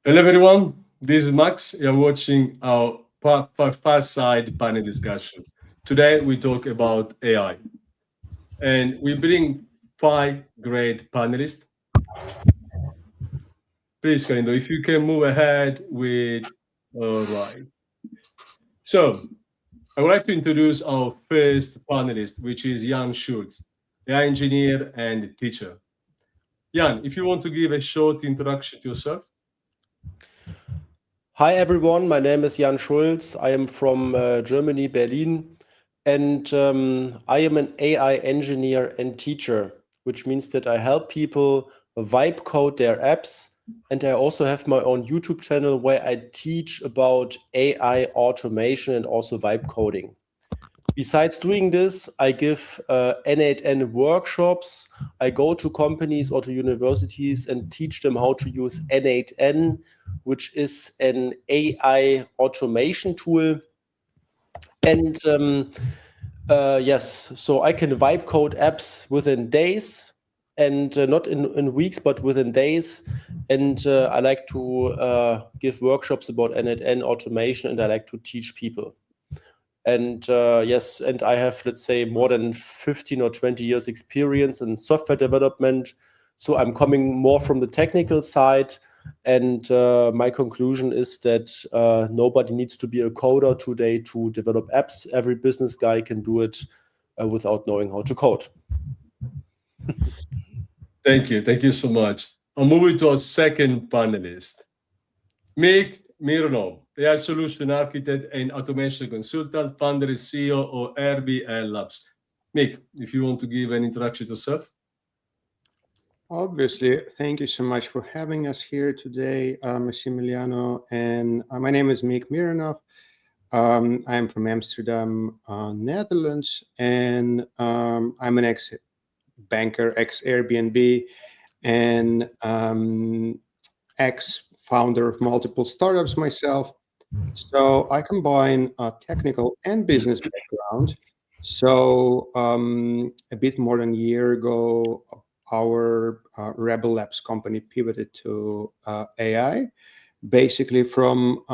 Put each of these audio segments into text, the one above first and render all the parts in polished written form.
Hello everyone, this is Max. You're watching our fireside panel discussion. Today we talk about AI, and we bring 5 great panelists. Please, Calindo, if you can move ahead with. All right. So I would like to introduce our first panelist, which is Jan Schulz, AI engineer and teacher. Jan, if you want to give a short introduction to yourself. Hi everyone, my name is Jan Schulz. I am from Germany, Berlin, and I am an AI engineer and teacher, which means that I help people vibe code their apps, and I also have my own YouTube channel where I teach about AI automation and also vibe coding. Besides doing this, I give N8N workshops. I go to companies or to universities and teach them how to use N8N, which is an AI automation tool. And yes, so I can vibe code apps within days, and not in weeks, but within days. And I like to give workshops about N8N automation, and I like to teach people. And yes, and I have, let's say, more than 15 or 20 years experience in software development. So I'm coming more from the technical side. And my conclusion is that nobody needs to be a coder today to develop apps. Every business guy can do it without knowing how to code. Thank you. Thank you so much. I'm moving to our second panelist, Mick Mironov, AI Solution Architect and Automation Consultant, founder and CEO of RBL Labs. Mick, if you want to give an introduction to yourself. Obviously, thank you so much for having us here today, Massimiliano. And my name is Mick Mironov. I'm from Amsterdam, Netherlands, and I'm an ex-banker, ex-Airbnb, and ex-founder of multiple startups myself. So I combine a technical and business background. So a bit more than a year ago, our Rebel Labs company pivoted to AI, basically from,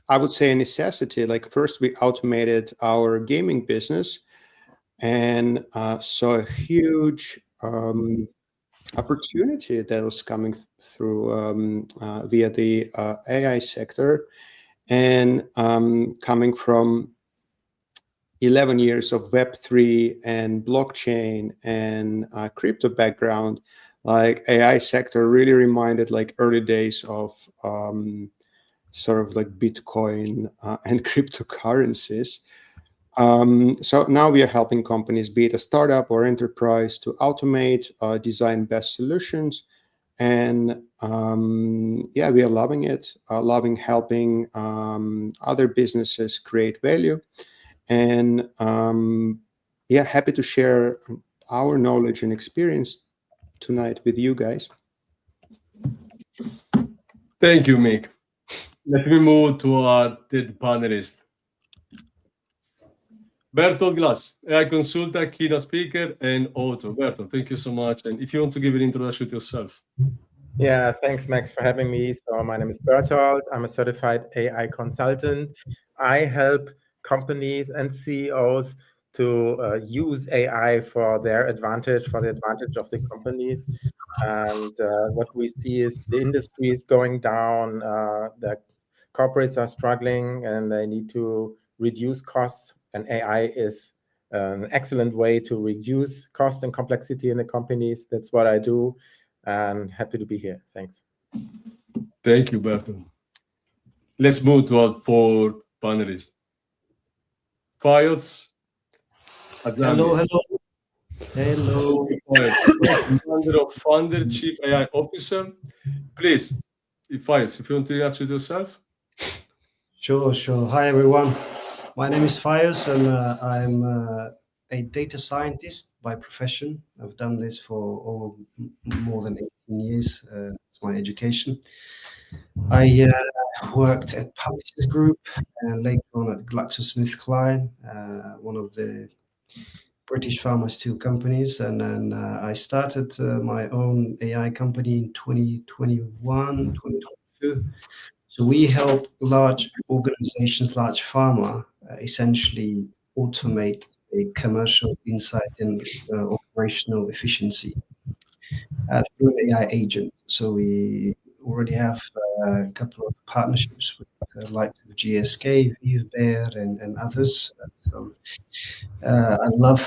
I would say, a necessity. Like first we automated our gaming business and saw a huge opportunity that was coming through via the AI sector, and coming from 11 years of Web3 and blockchain and crypto background, like AI sector really reminded like early days of sort of like Bitcoin and cryptocurrencies. So now we are helping companies, be it a startup or enterprise, to automate, design best solutions. And yeah, we are loving it, loving helping other businesses create value. And yeah, happy to share our knowledge and experience tonight with you guys. Thank you, Mick. Let me move to our third panelist, Bertolt Glass, AI consultant, keynote speaker, and author. Bertolt, thank you so much. And if you want to give an introduction to yourself. Yeah, thanks, Max, for having me. So my name is Bertolt. I'm a certified AI consultant. I help companies and CEOs to use AI for their advantage, for the advantage of the companies. And what we see is the industry is going down, the corporates are struggling, and they need to reduce costs. And AI is an excellent way to reduce cost and complexity in the companies. That's what I do. And happy to be here. Thanks. Thank you, Bertolt. Let's move to our fourth panelist, Files. Hello. Founder, Chief AI Officer. Please, Files, if you want to introduce yourself. Sure. Hi, everyone. My name is Files, and I'm a data scientist by profession. I've done this for more than 18 years. It's my education. I worked at Publishers Group and later on at GlaxoSmithKline, one of the British pharma steel companies, and then I started my own AI company in 2021, 2022. So we help large organizations, large pharma, essentially automate a commercial insight and operational efficiency through an AI agent. So we already have a couple of partnerships with like GSK, Vivebear, and others. So I love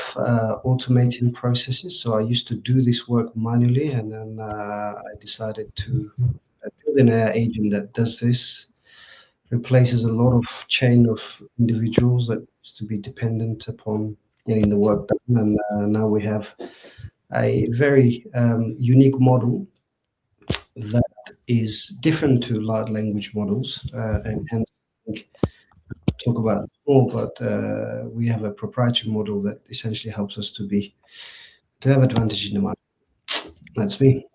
automating processes. So I used to do this work manually, and then I decided to build an AI agent that does this, replaces a lot of chain of individuals that used to be dependent upon getting the work done. And now we have a very unique model that is different to large language models, and hence I think talk about it more, but we have a proprietary model that essentially helps us to have advantage in the market. That's me.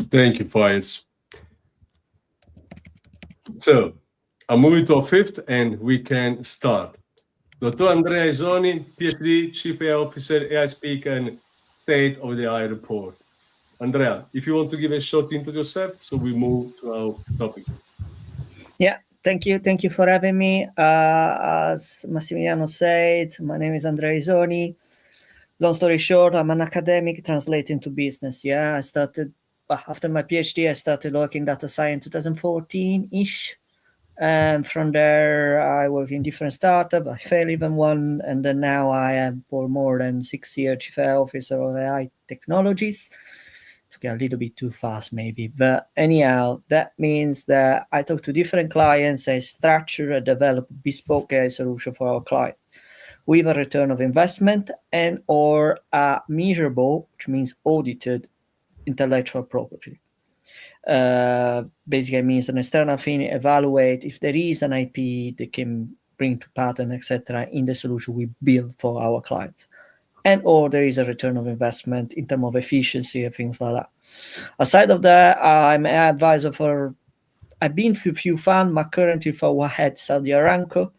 Thank you, Faiz. So I'm moving to our fifth, and we can start. Dr. Andrea Isoni, PhD, Chief AI Officer, AI Speaker, and State of the AI Report. Andrea, if you want to give a short intro to yourself, so we move to our topic. Yeah, thank you. Thank you for having me. As Massimiliano said, my name is Andrea Isoni. Long story short, I'm an academic translating to business. Yeah, I started, after my PhD, I started working data science in 2014-ish. And from there, I work in different startups. I failed even one. And then now I am for more than 6 years Chief AI Officer of AI Technologies. To get a little bit too fast, maybe. But anyhow, that means that I talk to different clients. I structure and develop bespoke AI solution for our client with a return of investment and or a measurable, which means audited, intellectual property. Basically means an external thing evaluate if there is an IP that can bring to patent, etc. in the solution we build for our clients. And or there is a return of investment in terms of efficiency and things like that. Aside of that, I'm an advisor for, I've been for a few funds, but currently for Wahed Saudi Aramco,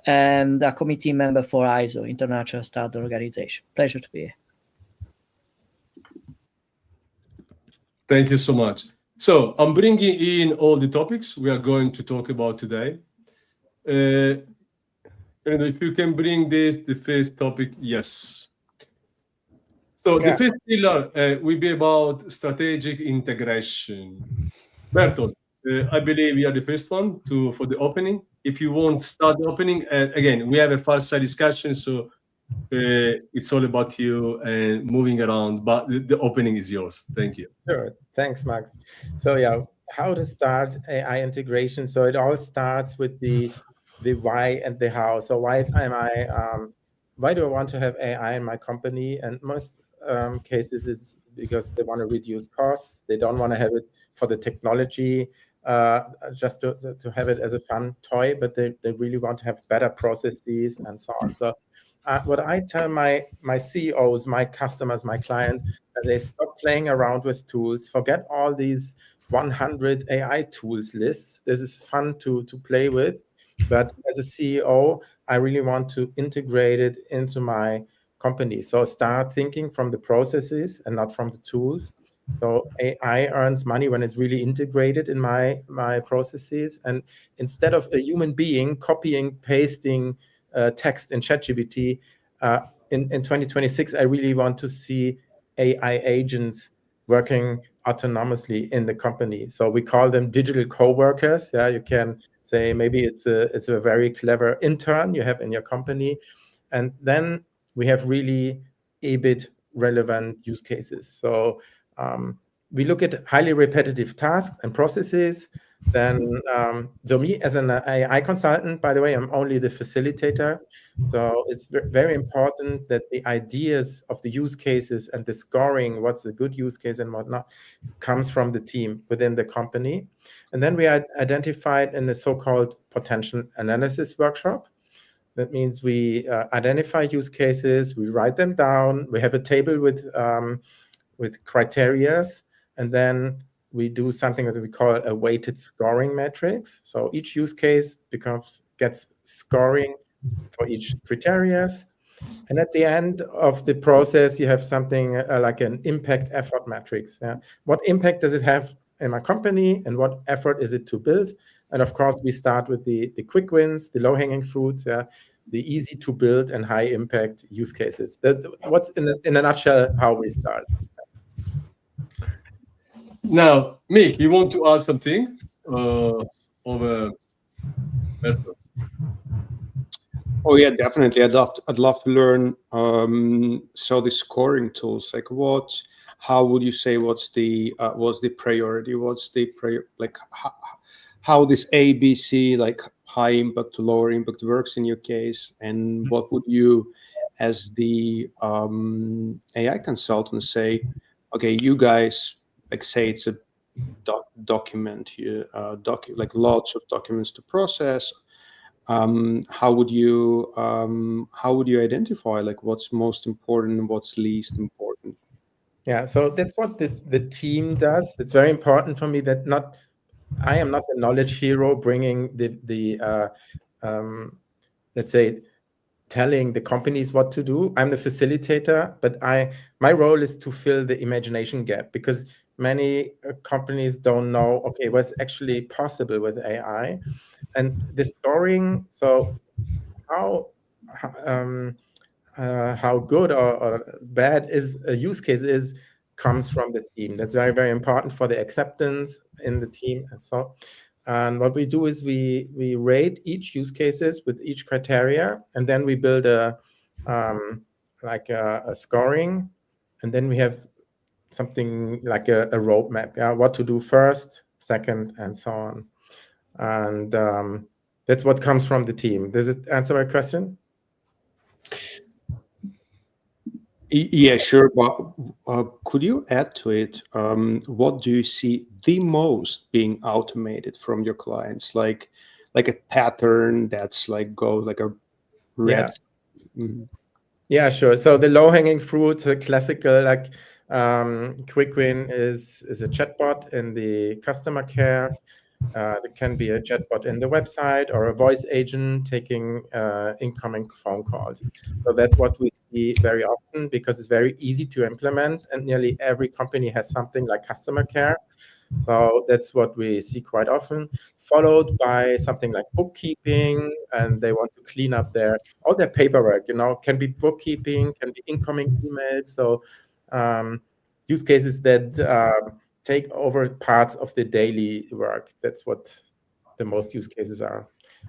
and a committee member for ISO, International Standard Organization. Pleasure to be here. Thank you so much. So I'm bringing in all the topics we are going to talk about today. And if you can bring this, the first topic, yes. So the first pillar will be about strategic integration. Bertolt, I believe you are the first one for the opening. If you want to start the opening, again, we have a fireside discussion, so it's all about you and moving around, but the opening is yours. Thank you. Sure. Thanks, Max. So yeah, how to start AI integration. So it all starts with the why and the how. So why do I want to have AI in my company? And most cases it's because they want to reduce costs. They don't want to have it for the technology, just to have it as a fun toy, but they really want to have better processes and so on. So what I tell my CEOs, my customers, my clients, they stop playing around with tools, forget all these 100 AI tools lists. This is fun to play with, but as a CEO, I really want to integrate it into my company. So start thinking from the processes and not from the tools. So AI earns money when it's really integrated in my processes. And instead of a human being copying, pasting text in ChatGPT, in 2026, I really want to see AI agents working autonomously in the company. So we call them digital co-workers. Yeah, you can say maybe it's a very clever intern you have in your company. And then we have really EBIT relevant use cases. So we look at highly repetitive tasks and processes. Then, so me as an AI consultant, by the way, I'm only the facilitator. So it's very important that the ideas of the use cases and the scoring, what's a good use case and whatnot, comes from the team within the company. And then we identified in the so-called potential analysis workshop. That means we identify use cases, we write them down, we have a table with criterias, and then we do something that we call a weighted scoring matrix. So each use case gets scoring for each criteria. And at the end of the process, you have something like an impact effort matrix. Yeah? What impact does it have in my company, and what effort is it to build? And of course, we start with the quick wins, the low-hanging fruits, yeah? The easy to build and high impact use cases. What's in a nutshell how we start. Now, Mick, you want to add something over? Oh yeah, definitely. I'd love to learn. So the scoring tools, like how would you say what's the priority? What's the how this ABC, like high impact to lower impact, works in your case, and what would you, as the AI consultant, say? Okay, you guys, like say it's a document, like lots of documents to process. How would you identify like what's most important and what's least important? Yeah, so that's what the team does. It's very important for me that I am not the knowledge hero bringing the let's say telling the companies what to do. I'm the facilitator, but my role is to fill the imagination gap, because many companies don't know, okay, what's actually possible with AI. And the scoring, so how good or bad is a use case comes from the team. That's very, very important for the acceptance in the team. And what we do is we rate each use cases with each criteria, and then we build a scoring, and then we have something like a roadmap, yeah, what to do first, second, and so on. And that's what comes from the team. Does it answer my question? Yeah, sure. But could you add to it? What do you see the most being automated from your clients? Like a pattern that's like a red. Yeah. Mm-hmm. Yeah, sure. So the low-hanging fruit, the classical quick win is a chatbot in the customer care. There can be a chatbot in the website or a voice agent taking incoming phone calls. So that's what we see very often, because it's very easy to implement, and nearly every company has something like customer care. So that's what we see quite often, followed by something like bookkeeping, and they want to clean up all their paperwork, can be bookkeeping, can be incoming emails. So use cases that take over parts of the daily work. That's what the most use cases are.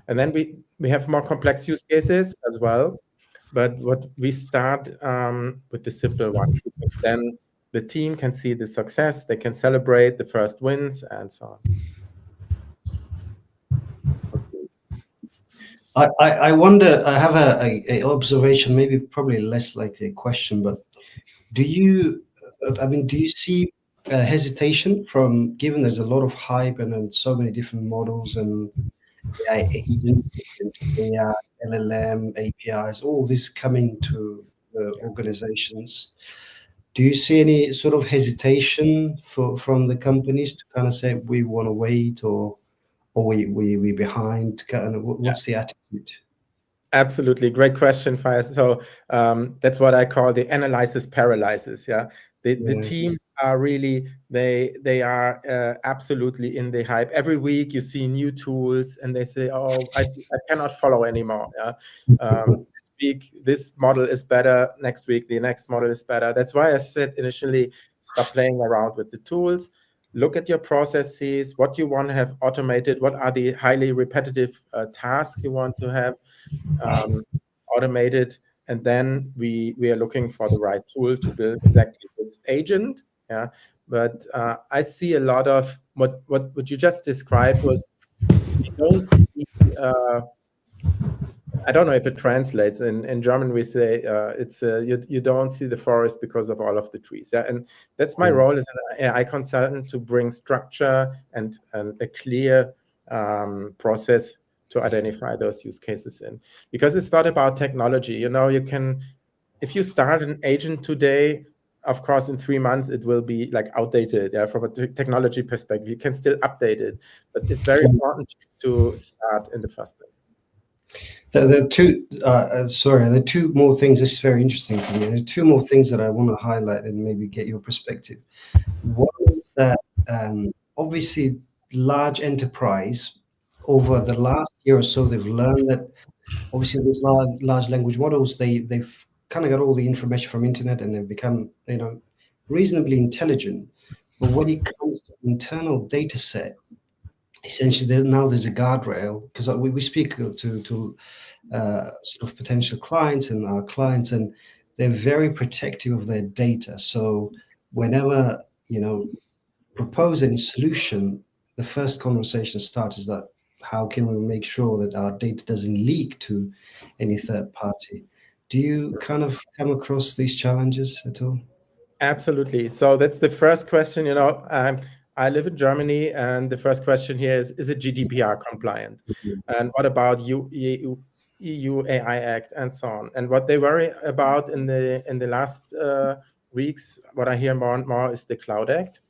And then we have more complex use cases as well. But what we start with the simple one, then the team can see the success, they can celebrate the first wins, and so on. I wonder, I have a observation, maybe probably less like a question, but do you see hesitation from, given there's a lot of hype and so many different models and AI agents, AI, LLM, APIs, all this coming to organizations? Do you see any sort of hesitation from the companies to kind of say we want to wait, or we behind? Kind of, what's the attitude? Absolutely, great question, Fires. So that's what I call the analysis paralysis. Yeah, the teams are really they are absolutely in the hype. Every week you see new tools, and they say, "Oh, I cannot follow anymore." Yeah. This week this model is better. Next week the next model is better. That's why I said initially, stop playing around with the tools. Look at your processes, what you want to have automated, what are the highly repetitive tasks you want to have automated, and then we are looking for the right tool to build exactly this agent. Yeah, but I see a lot of what you just described was, you don't see, I don't know if it translates. In German we say it's you don't see the forest because of all of the trees. Yeah, and that's my role as an AI consultant, to bring structure and a clear process to identify those use cases in. Because it's not about technology. You can, if you start an agent today, of course in 3 months it will be like outdated. Yeah, from a technology perspective, you can still update it, but it's very important to start in the first place. There are two. Sorry, there are two more things. This is very interesting for me. There's two more things that I want to highlight and maybe get your perspective. One is that obviously large enterprise over the last year or so, they've learned that obviously these large language models, they've kind of got all the information from internet and they've become, reasonably intelligent. But when it comes to internal data set, essentially there's a guardrail, because we speak to sort of potential clients and our clients, and they're very protective of their data. So whenever propose any solution, the first conversation starts is that how can we make sure that our data doesn't leak to any third party? Do you kind of come across these challenges at all? Absolutely. So that's the first question. I live in Germany, and the first question here is it GDPR compliant? And what about EU AI Act and so on? And what they worry about in the last weeks, what I hear more and more is the Cloud Act.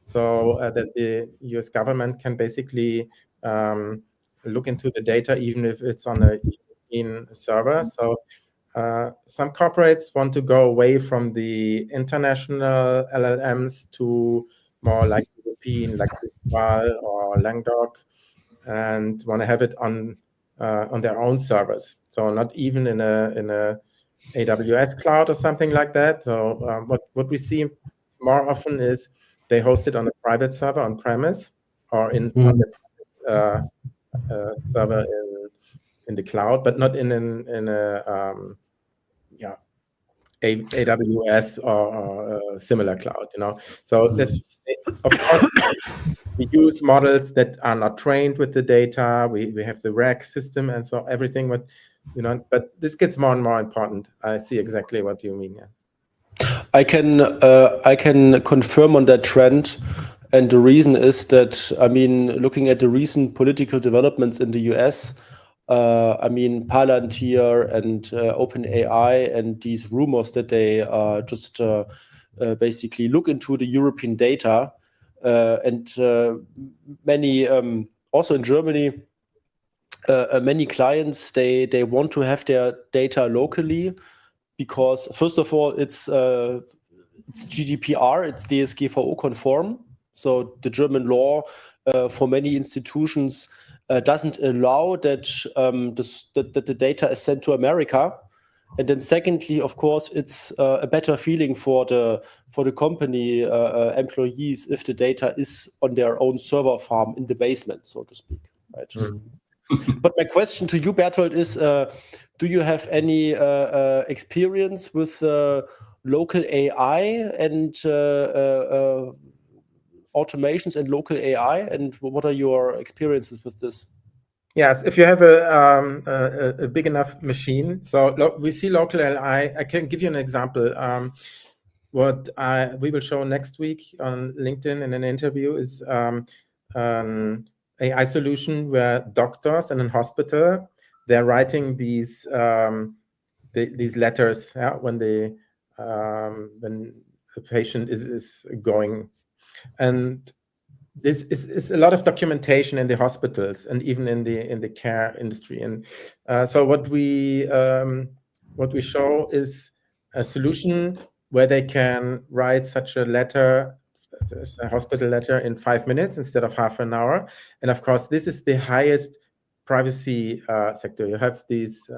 So that the US government can basically look into the data, even if it's on a European server. So some corporates want to go away from the international LLMs to more like European, like Mistral or Langdoc, and want to have it on their own servers. So not even in a AWS cloud or something like that. So what we see more often is they host it on a private server on premise, or on the server in the cloud, but not in a AWS or a similar cloud. So that's, of course, we use models that are not trained with the data. We have the RAG system and so everything, but this gets more and more important. I see exactly what you mean. Yeah. I can confirm on that trend, and the reason is that, looking at the recent political developments in the US, Palantir and OpenAI and these rumors that they just basically look into the European data, and many also in Germany, many clients they want to have their data locally. Because first of all, it's GDPR, it's DSGVO conform. So the German law for many institutions doesn't allow that that the data is sent to America. And then secondly, of course, it's a better feeling for the company employees if the data is on their own server farm in the basement, so to speak. Right. But my question to you, Bertolt, is do you have any experience with local AI and automations and local AI? And what are your experiences with this? Yes, if you have a big enough machine. So we see local AI. I can give you an example. What we will show next week on LinkedIn in an interview is AI solution where doctors in a hospital, they're writing these letters when a patient is going, and this is a lot of documentation in the hospitals and even in the care industry. And so what we show is a solution where they can write such a letter, a hospital letter, in 5 minutes instead of half an hour. And of course, this is the highest privacy sector. You have these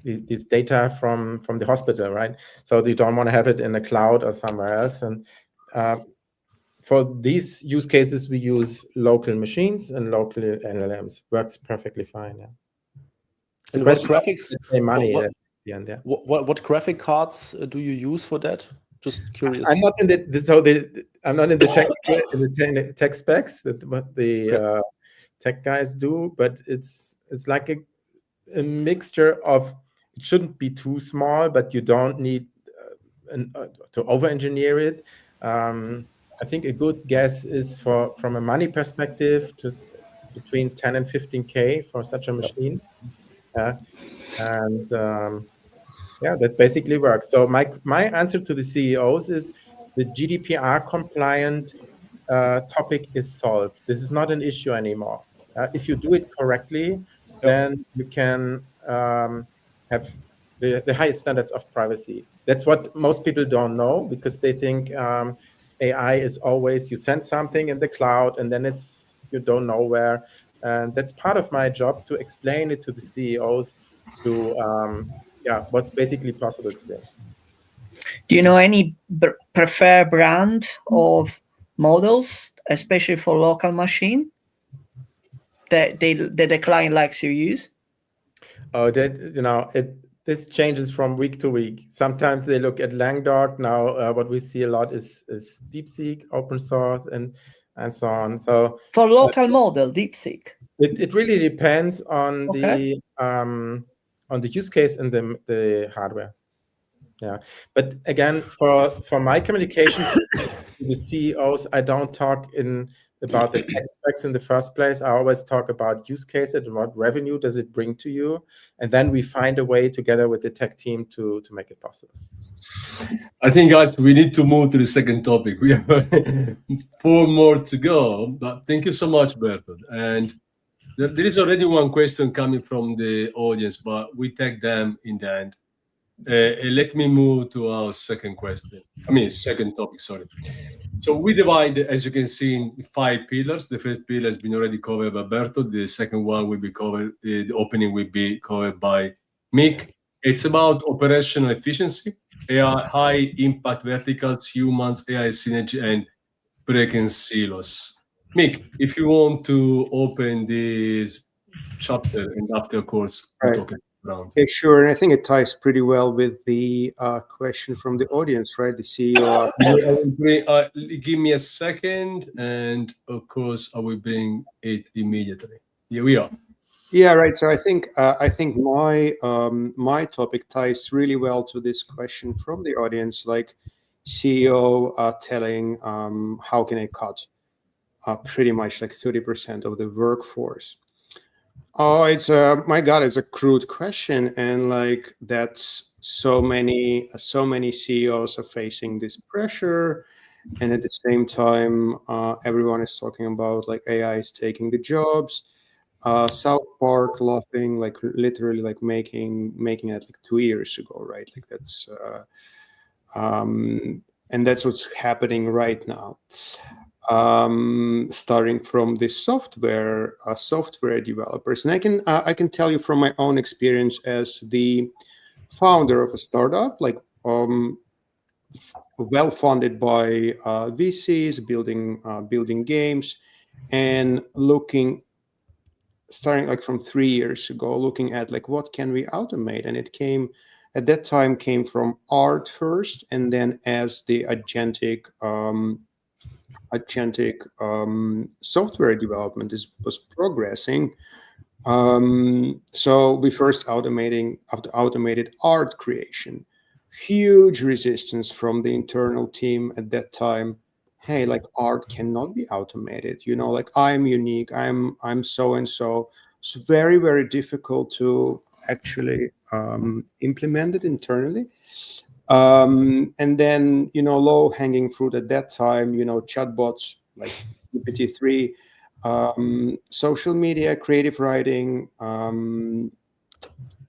data from the hospital, right? So you don't want to have it in a cloud or somewhere else. And for these use cases, we use local machines and local LLMs. Works perfectly fine. Yeah. And what graphics? Money at the end. Yeah. What graphic cards do you use for that? Just curious. I'm not in the tech specs that what the tech guys do, but it's like a mixture of. It shouldn't be too small, but you don't need to over-engineer it. I think a good guess is from a money perspective to between 10 and 15K for such a machine. That basically works. So my answer to the CEOs is the GDPR compliant topic is solved. This is not an issue anymore. If you do it correctly, then you can have the highest standards of privacy. That's what most people don't know, because they think AI is always you send something in the cloud and then it's you don't know where. And that's part of my job, to explain it to the CEOs to what's basically possible today. Do you know any preferred brand of models, especially for local machine, that the client likes to use? Oh, this changes from week to week. Sometimes they look at Langdort. Now, what we see a lot is DeepSeek, open source, and so on. So for local model, DeepSeek. It really depends on the use case and the hardware. Yeah, but again, for my communication to the CEOs, I don't talk about the tech specs in the first place. I always talk about use cases and what revenue does it bring to you, and then we find a way together with the tech team to make it possible. I think, guys, we need to move to the second topic. We have 4 more to go, but thank you so much, Bertolt. And there is already one question coming from the audience, but we take them in the end. Let me move to our second topic, sorry. So we divide, as you can see, in 5 pillars. The first pillar has been already covered by Bertolt. The second one will be covered, the opening will be covered by Mick. It's about operational efficiency, AI, high impact verticals, humans, AI synergy, and breaking silos. Mick, if you want to open this chapter, and after, of course, we'll talk around. Okay, sure. And I think it ties pretty well with the question from the audience, right? The CEO. Give me a second, and of course, I will bring it immediately. Here we are. Yeah, right. So I think my topic ties really well to this question from the audience, like CEO telling how can I cut pretty much like 30% of the workforce. Oh, it's my God, it's a crude question, and like that's so many CEOs are facing this pressure, and at the same time, everyone is talking about like AI is taking the jobs. South Park laughing, like literally like making it like 2 years ago, right? Like that's and that's what's happening right now. Starting from the software developers, and I can tell you from my own experience as the founder of a startup, like well funded by VCs, building games, and starting like from 3 years ago, looking at like what can we automate, and it came from art first, and then as the agentic software development was progressing. So we first automated art creation. Huge resistance from the internal team at that time. Hey, like art cannot be automated. You know, like I'm unique. I'm so and so. It's very, very difficult to actually implement it internally. And then, you know, low hanging fruit at that time, you know, chatbots like GPT-3, social media, creative writing,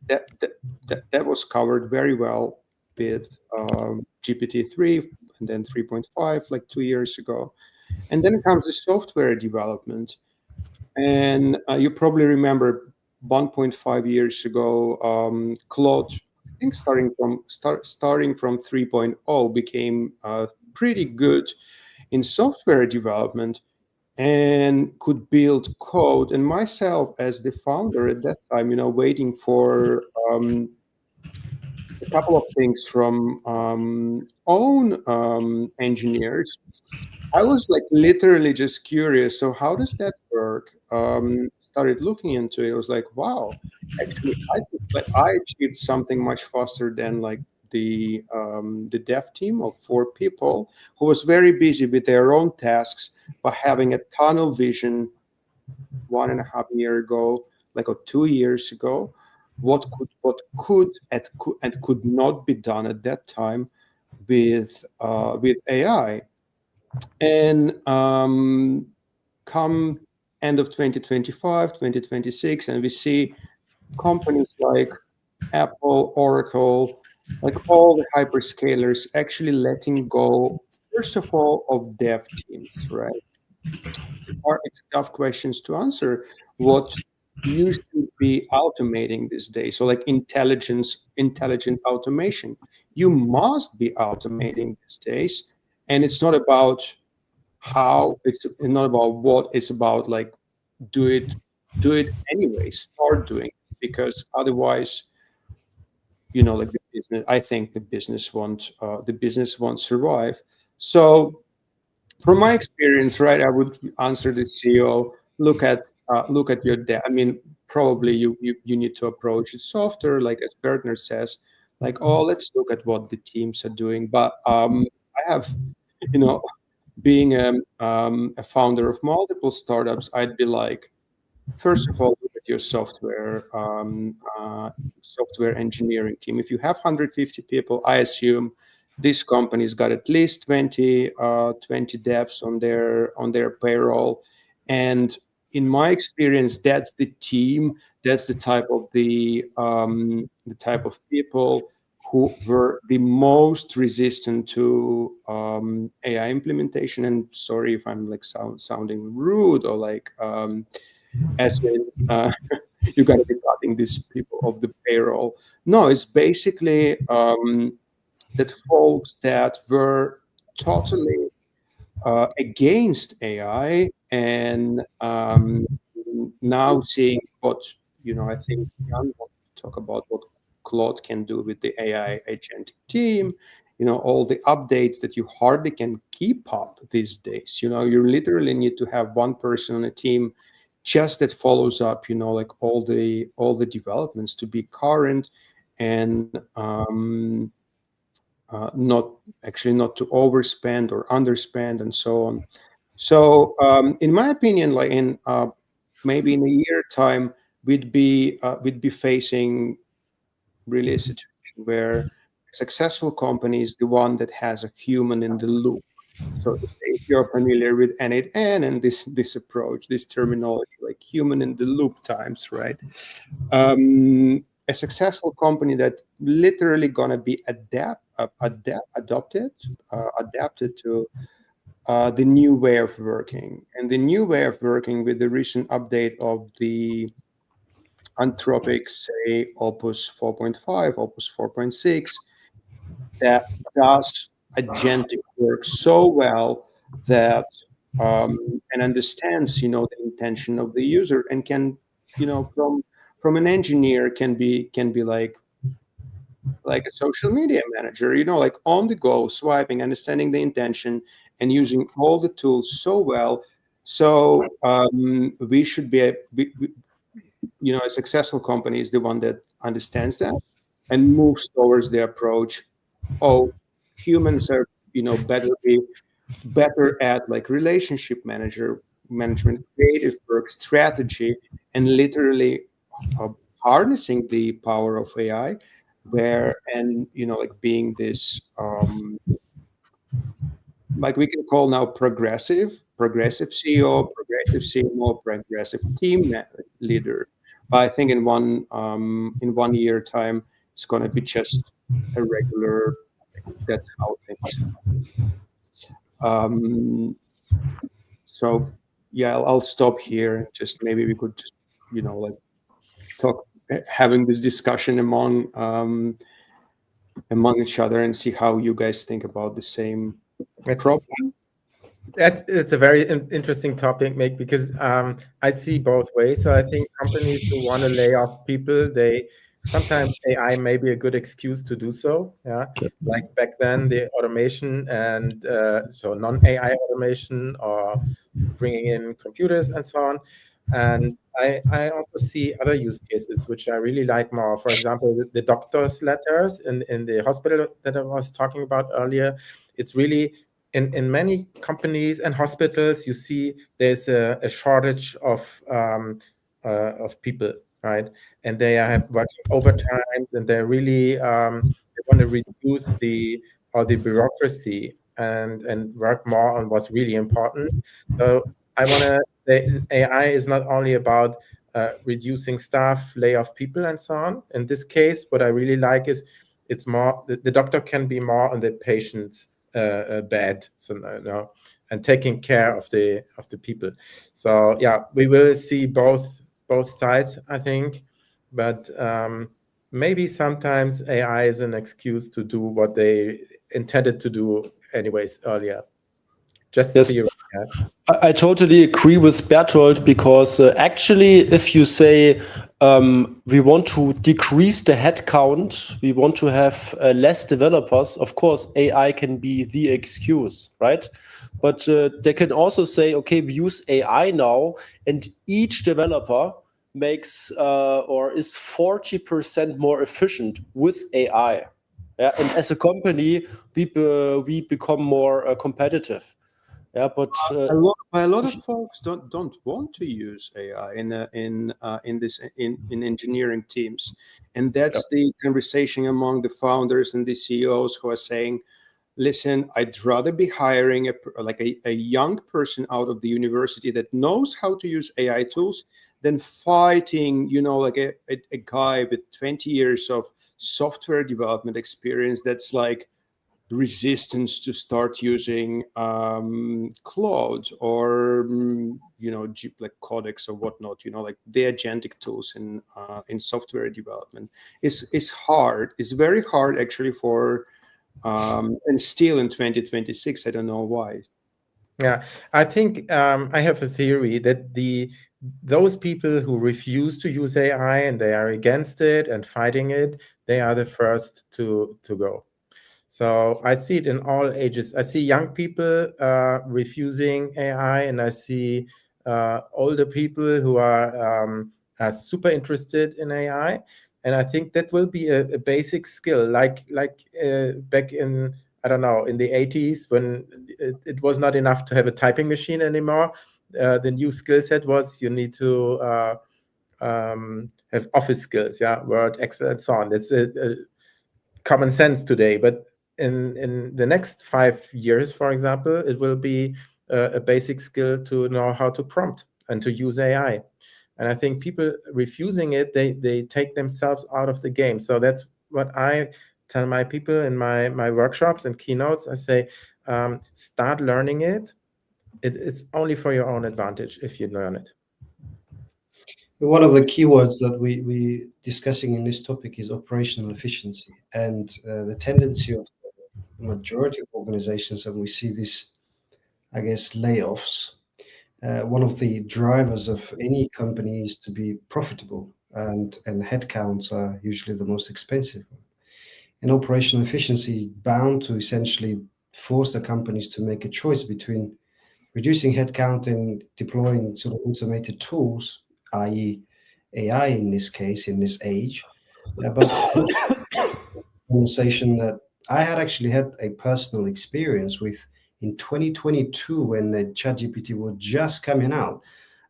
that was covered very well with GPT-3 and then 3.5 like 2 years ago. And then comes the software development. And you probably remember 1.5 years ago, Claude, I think starting from 3.0 became pretty good in software development and could build code. And myself as the founder at that time, you know, waiting for a couple of things from own engineers. I was like literally just curious. So how does that work? Started looking into it. I was like, wow, actually, I achieved something much faster than like the dev team of 4 people who was very busy with their own tasks, but having a tunnel vision 1.5 years ago, like 2 years ago, what could and could not be done at that time with AI. And come end of 2025, 2026, and we see companies like Apple, Oracle, like all the hyperscalers actually letting go, first of all, of dev teams, right? It's tough questions to answer. What you should be automating these days? So like intelligent automation. You must be automating these days. And it's not about how, it's not about what, it's about like do it anyway, start doing it, because otherwise, you know, like the business, I think the business won't survive. So from my experience, right, I would answer the CEO, look at your debt. I mean, probably you need to approach it softer, like as Bertner says, like, oh, let's look at what the teams are doing. But I have, you know, being a founder of multiple startups, I'd be like, first of all, look at your software engineering team. If you have 150 people, I assume this company's got at least 20 devs on their payroll. And in my experience, that's the team, that's the type of people who were the most resistant to AI implementation. And sorry if I'm like sounding rude or like as in you got to be cutting these people off the payroll. No, it's basically that folks that were totally against AI and now seeing what, you know, I think Jan wants to talk about what Claude can do with the AI agentic team, you know, all the updates that you hardly can keep up these days. You know, you literally need to have one person on a team just that follows up, you know, like all the developments to be current and not to overspend or underspend and so on. So in my opinion, like in maybe in a year time, we'd be facing really a situation where a successful company is the one that has a human in the loop. So if you're familiar with N8N and this approach, this terminology, like human in the loop times, right? A successful company that literally gonna be adapted to the new way of working. And the new way of working with the recent update of the Anthropic, say, Opus 4.5, Opus 4.6, that does agentic work so well that and understands, you know, the intention of the user and can, you know, from an engineer can be like a social media manager, you know, like on the go, swiping, understanding the intention and using all the tools so well. So we should be, you know, a successful company is the one that understands that and moves towards the approach. Oh, humans are, you know, better at like relationship management, creative work, strategy, and literally harnessing the power of AI, and you know, like being this like we can call now progressive CEO, progressive CMO, progressive team leader. But I think in 1 year time, it's going to be just a regular. That's how things. So yeah, I'll stop here. Just maybe we could just, you know, like talk, having this discussion among each other and see how you guys think about the same problem. It's a very interesting topic, Mick, because I see both ways. So I think companies who want to lay off people, sometimes AI may be a good excuse to do so. Yeah, like back then, the automation and so non-AI automation or bringing in computers and so on. And I also see other use cases which I really like more. For example, the doctor's letters in the hospital that I was talking about earlier. It's really in many companies and hospitals, you see there's a shortage of people, right? And they have working overtime, and they really they want to reduce the bureaucracy and work more on what's really important. So I want to AI is not only about reducing staff, lay off people, and so on. In this case, what I really like is it's more the doctor can be more on the patient's bed, so and taking care of the people. So yeah, we will see both sides, I think, but maybe sometimes AI is an excuse to do what they intended to do anyways earlier. Just Yes. theory. I totally agree with Bertolt, because actually, if you say we want to decrease the headcount, we want to have less developers, of course, AI can be the excuse, right? But they can also say, okay, we use AI now, and each developer makes or is 40% more efficient with AI. Yeah, and as a company, we become more competitive. Yeah, but a lot of folks don't want to use AI in engineering teams, and that's the conversation among the founders and the CEOs who are saying, "Listen, I'd rather be hiring a young person out of the university that knows how to use AI tools than fighting, like a guy with 20 years of software development experience that's like resistance to start using Claude or like Codex or whatnot, like the agentic tools in software development is hard. It's very hard actually for and still in 2026. I don't know why. Yeah, I think I have a theory that those people who refuse to use AI and they are against it and fighting it, they are the first to go. So I see it in all ages. I see young people refusing AI, and I see older people who are super interested in AI. And I think that will be a basic skill, like back in, I don't know, in the 80s when it was not enough to have a typing machine anymore. The new skill set was you need to have office skills, Word, Excel, and so on. That's a common sense today, but in the next 5 years, for example, it will be a basic skill to know how to prompt and to use AI. And I think people refusing it, they take themselves out of the game. So that's what I tell my people in my workshops and keynotes. I say, start learning it. It's only for your own advantage if you learn it. One of the keywords that we discussing in this topic is operational efficiency, and the tendency of the majority of organizations, and we see this, I guess, layoffs. One of the drivers of any company is to be profitable, and headcounts are usually the most expensive. And operational efficiency is bound to essentially force the companies to make a choice between reducing headcount and deploying sort of automated tools, i.e. AI in this case, in this age. But conversation that I had actually had a personal experience with in 2022 when the ChatGPT was just coming out.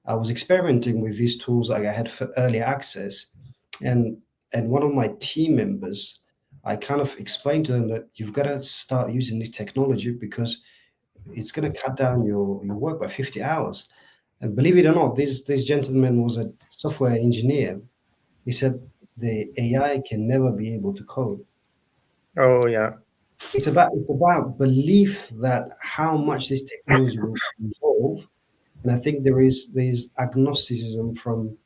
I was experimenting with these tools like I had for early access, and one of my team members, I kind of explained to them that you've got to start using this technology because it's going to cut down your work by 50 hours. And believe it or not, this gentleman was a software engineer. He said the AI can never be able to code. Oh yeah. It's about belief that how much this technology will evolve. And I think there's agnosticism from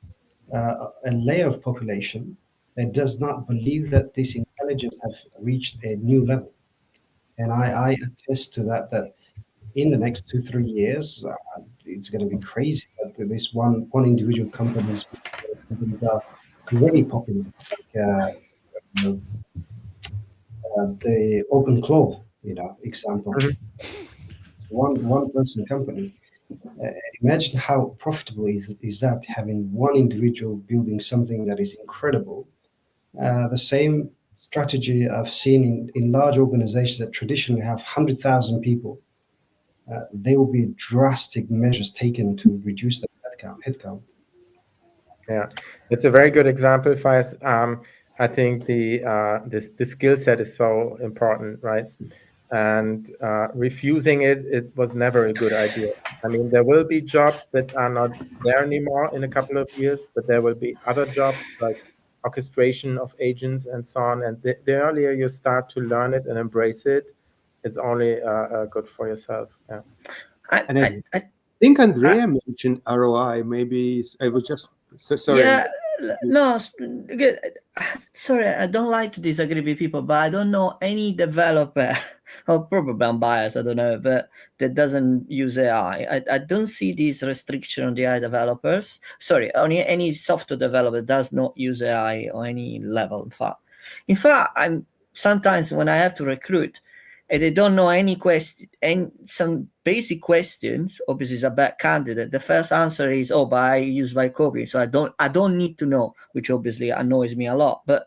a layer of population that does not believe that this intelligence has reached a new level. And I attest to that in the next 2-3 years, it's going to be crazy. This one individual companies are already popular, like the Open Club, example. One person company. Imagine how profitable is that, having one individual building something that is incredible. The same strategy I've seen in large organizations that traditionally have 100,000 people. There will be drastic measures taken to reduce the headcount. Yeah, it's a very good example, Faiz. I think the skill set is so important, right? and refusing it was never a good idea. I mean, there will be jobs that are not there anymore in a couple of years, but there will be other jobs like orchestration of agents and so on. And the earlier you start to learn it and embrace it, it's only good for yourself. Yeah. I think Andrea mentioned ROI. Maybe I was just sorry. Yeah, no, good. Sorry, I don't like to disagree with people, but I don't know any developer, or probably I'm biased, I don't know, but that doesn't use AI. I don't see this restriction on the AI developers. Sorry, only any software developer does not use AI on any level. In fact, I'm sometimes when I have to recruit, and they don't know any question, and some basic questions, obviously is a bad candidate. The first answer is, "Oh, but I use Vycopy, so I don't need to know," which obviously annoys me a lot. But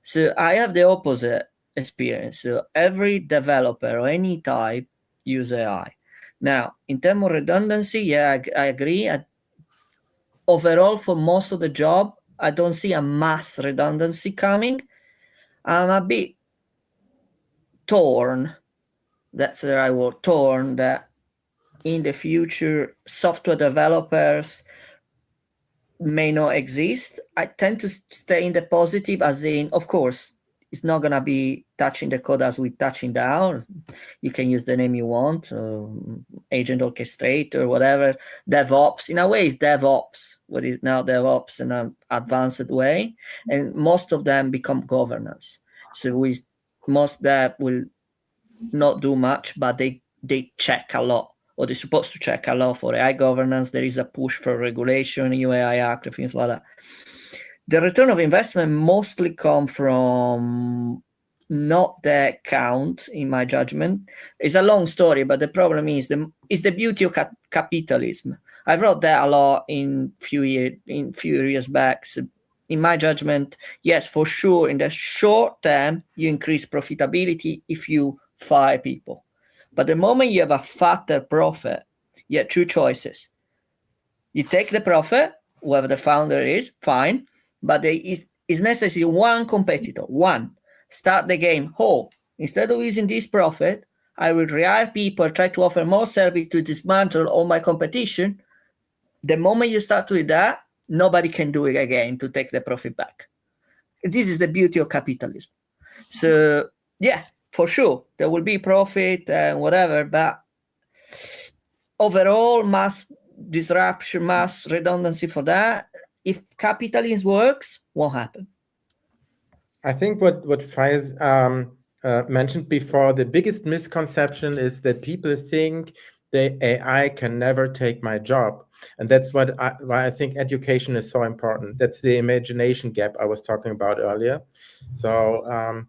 so I have the opposite experience. So every developer or any type use AI. Now, in terms of redundancy, yeah, I agree. Overall, for most of the job, I don't see a mass redundancy coming. I'm a bit torn, that's the right word, torn, that in the future software developers may not exist. I tend to stay in the positive, as in, of course, it's not going to be touching the code as we touching down. You can use the name you want, agent orchestrator, whatever, DevOps. In a way, it's DevOps, what is now DevOps in an advanced way. And most of them become governance. So most that will not do much, but they check a lot, or they're supposed to check a lot for AI governance. There is a push for regulation, EU AI Act, things like that. The return of investment mostly come from not the count, in my judgment. It's a long story, but the problem is the beauty of capitalism. I wrote that a lot in few years back. So in my judgment, yes, for sure, in the short term, you increase profitability if you fire people. But the moment you have a fatter profit, you have two choices. You take the profit, whoever the founder is, fine, but there is necessary one competitor, one. Start the game. Instead of using this profit, I will rehire people, try to offer more service to dismantle all my competition. The moment you start to do that, nobody can do it again to take the profit back. This is the beauty of capitalism. So, yeah, for sure, there will be profit and whatever, but overall mass disruption, mass redundancy for that, if capitalism works, won't happen. I think what Faiz mentioned before, the biggest misconception is that people think the AI can never take my job. And that's why I think education is so important. That's the imagination gap I was talking about earlier. So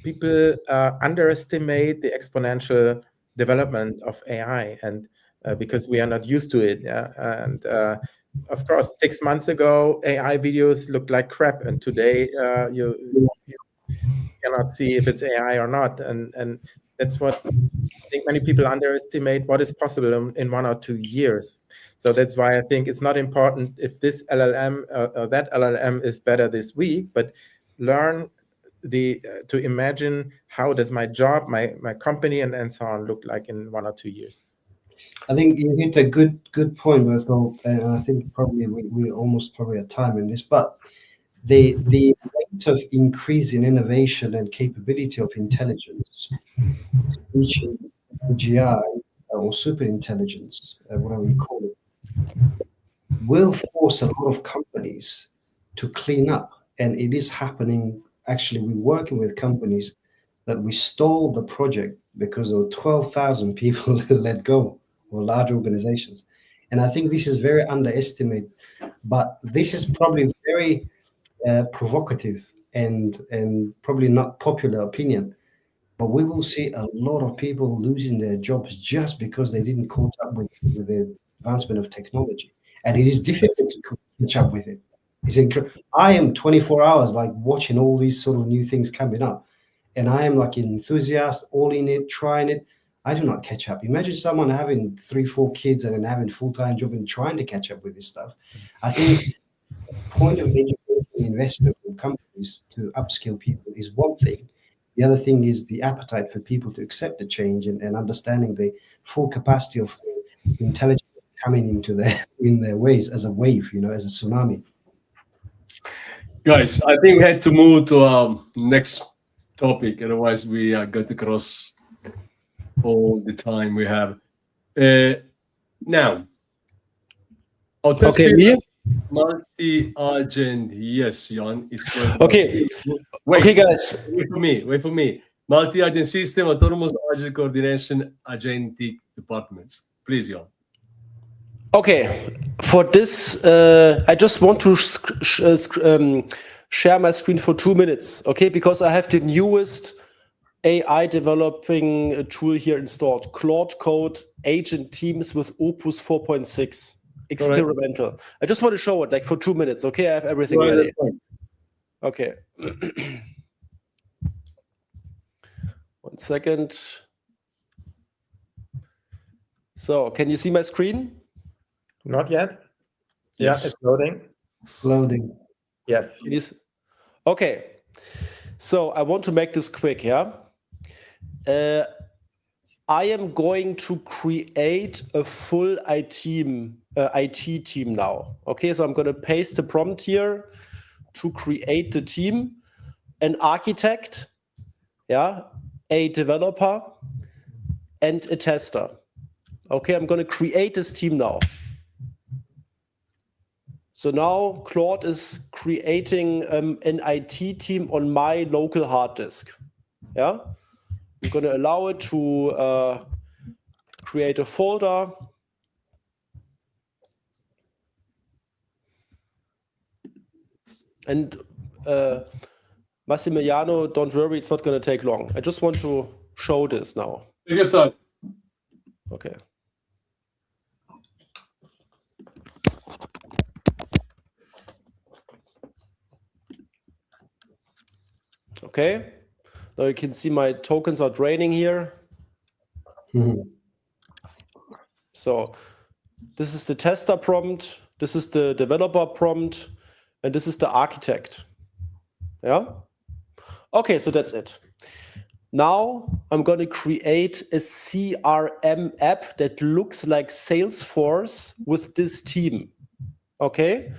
people underestimate the exponential development of AI, and because we are not used to it. Yeah? And of course, 6 months ago, AI videos looked like crap, and today you cannot see if it's AI or not. And that's what I think many people underestimate, what is possible in 1 or 2 years. So that's why I think it's not important if this LLM or that LLM is better this week, but learn to imagine how does my job, my company, and so on look like in 1 or 2 years. I think you hit a good point, Berthold, and I think probably we almost probably at time in this, but the rate of increase in innovation and capability of intelligence, reaching AGI or super intelligence, whatever we call it, will force a lot of companies to clean up, and it is happening. Actually, we're working with companies that we stole the project because there were 12,000 people let go, or large organizations. And I think this is very underestimated, but this is probably very provocative and probably not popular opinion. But we will see a lot of people losing their jobs just because they didn't catch up with the advancement of technology. And it is difficult to catch up with it. I am 24 hours like watching all these sort of new things coming up, and I am like an enthusiast, all in it, trying it. I do not catch up. Imagine someone having 3-4 kids and then having full-time job and trying to catch up with this stuff. I think the point of education investment for companies to upskill people is one thing. The other thing is the appetite for people to accept the change and understanding the full capacity of intelligence coming in their ways as a wave, as a tsunami. Guys, I think we had to move to next topic, otherwise we are going to cross all the time we have. Now, Okay, me? Multi-agent, yes, Jan. Okay. Wait, Okay, guys. Wait for me. Multi-agent system, autonomous agent coordination, agentic departments. Please, Jan. Okay, for this, I just want to share my screen for 2 minutes, okay? Because I have the newest AI developing tool here installed, Claude Code Agent Teams with Opus 4.6, experimental. Right. I just want to show it, like for 2 minutes, okay? I have everything ready. Okay. 1 second. So, can you see my screen? Not yet. Yes. Yeah, it's loading. Loading. Yes. Okay. So I want to make this quick, yeah? I am going to create a full IT team now. Okay, so I'm going to paste the prompt here to create the team, an architect, yeah, a developer, and a tester. Okay, I'm going to create this team now. So now Claude is creating an IT team on my local hard disk. Yeah, I'm going to allow it to create a folder. And Massimiliano, don't worry, it's not going to take long. I just want to show this now. Take your time. Okay. Okay, now you can see my tokens are draining here. Mm-hmm. So this is the tester prompt, this is the developer prompt, and this is the architect. Yeah? Okay, so that's it. Now I'm going to create a CRM app that looks like Salesforce with this team. Okay?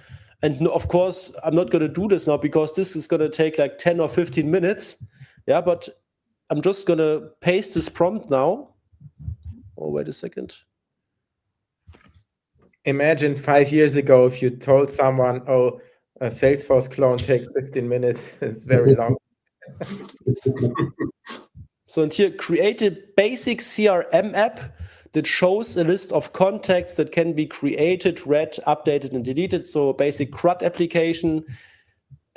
And of course, I'm not going to do this now because this is going to take like 10 or 15 minutes. Yeah, but I'm just going to paste this prompt now. Oh, wait a second. Imagine 5 years ago if you told someone, oh, a Salesforce clone takes 15 minutes. It's very long. So and here, create a basic CRM app that shows a list of contacts that can be created, read, updated, and deleted. So basic CRUD application.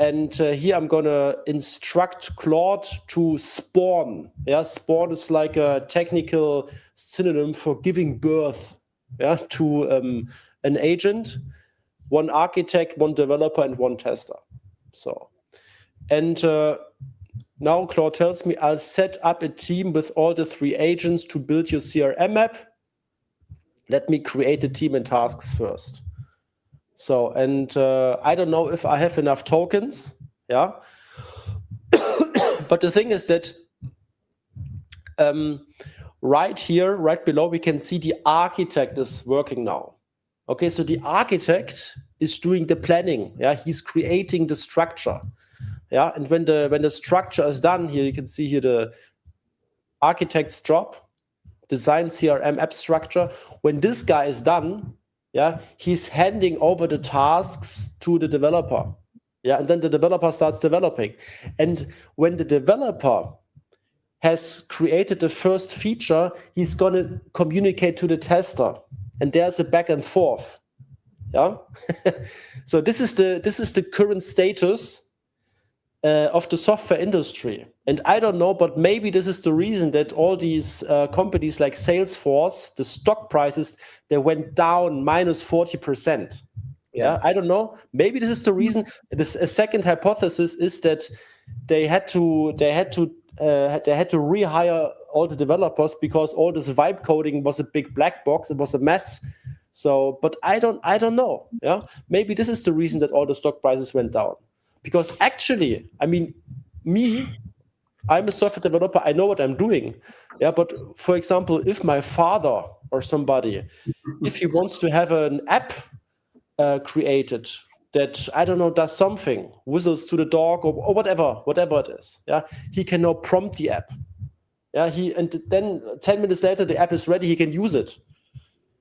And here I'm going to instruct Claude to spawn. Yeah, spawn is like a technical synonym for giving birth, yeah, to an agent, one architect, one developer, and one tester. So, and now Claude tells me I'll set up a team with all the 3 agents to build your CRM app. Let me create the team and tasks first. So, and I don't know if I have enough tokens, yeah. But the thing is that right here, right below, we can see the architect is working now. Okay, so the architect is doing the planning, yeah. He's creating the structure. Yeah, and when the structure is done, here you can see here the architect's job, design CRM app structure. When this guy is done, yeah, he's handing over the tasks to the developer. Yeah, and then the developer starts developing. And when the developer has created the first feature, he's going to communicate to the tester. And there's a back and forth. Yeah. So this is the current status of the software industry. And I don't know, but maybe this is the reason that all these companies like Salesforce, the stock prices, they went down minus 40%. Yes. Yeah, I don't know. Maybe this is the reason. A second hypothesis is that they had to rehire all the developers because all this vibe coding was a big black box. It was a mess. So, but I don't know. Yeah, maybe this is the reason that all the stock prices went down. Because actually, I mean, I'm a software developer. I know what I'm doing. Yeah, but for example, if my father or somebody, if he wants to have an app created that, I don't know, does something, whistles to the dog or whatever it is, yeah, he can now prompt the app. Yeah, and then 10 minutes later the app is ready. He can use it.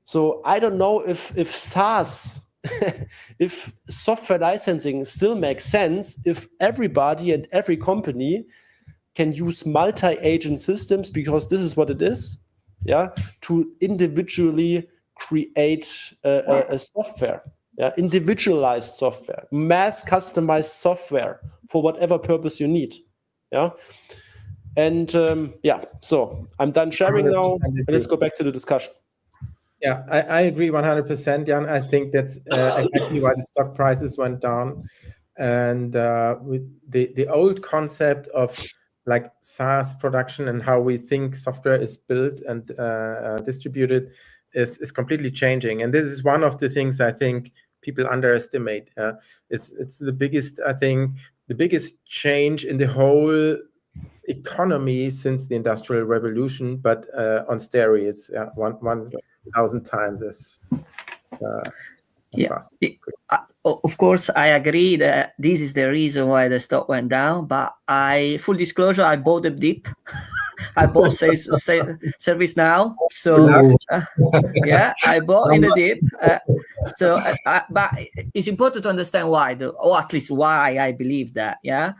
So I don't know if SaaS, if software licensing still makes sense if everybody and every company can use multi-agent systems, because this is what it is, yeah, to individually create a software, yeah, individualized software, mass customized software for whatever purpose you need, yeah. And so I'm done sharing now, and let's go back to the discussion. Yeah, I agree 100%, Jan. I think that's exactly why the stock prices went down. And with the old concept of like SaaS production and how we think software is built and distributed is completely changing. And this is one of the things I think people underestimate. It's the biggest, I think, the biggest change in the whole economy since the Industrial Revolution, but on steroids, 1,000 times as fast. Of course, I agree that this is the reason why the stock went down. But full disclosure, I bought the dip. I bought ServiceNow. So I bought in the dip. But it's important to understand why, or at least why I believe that. Yeah.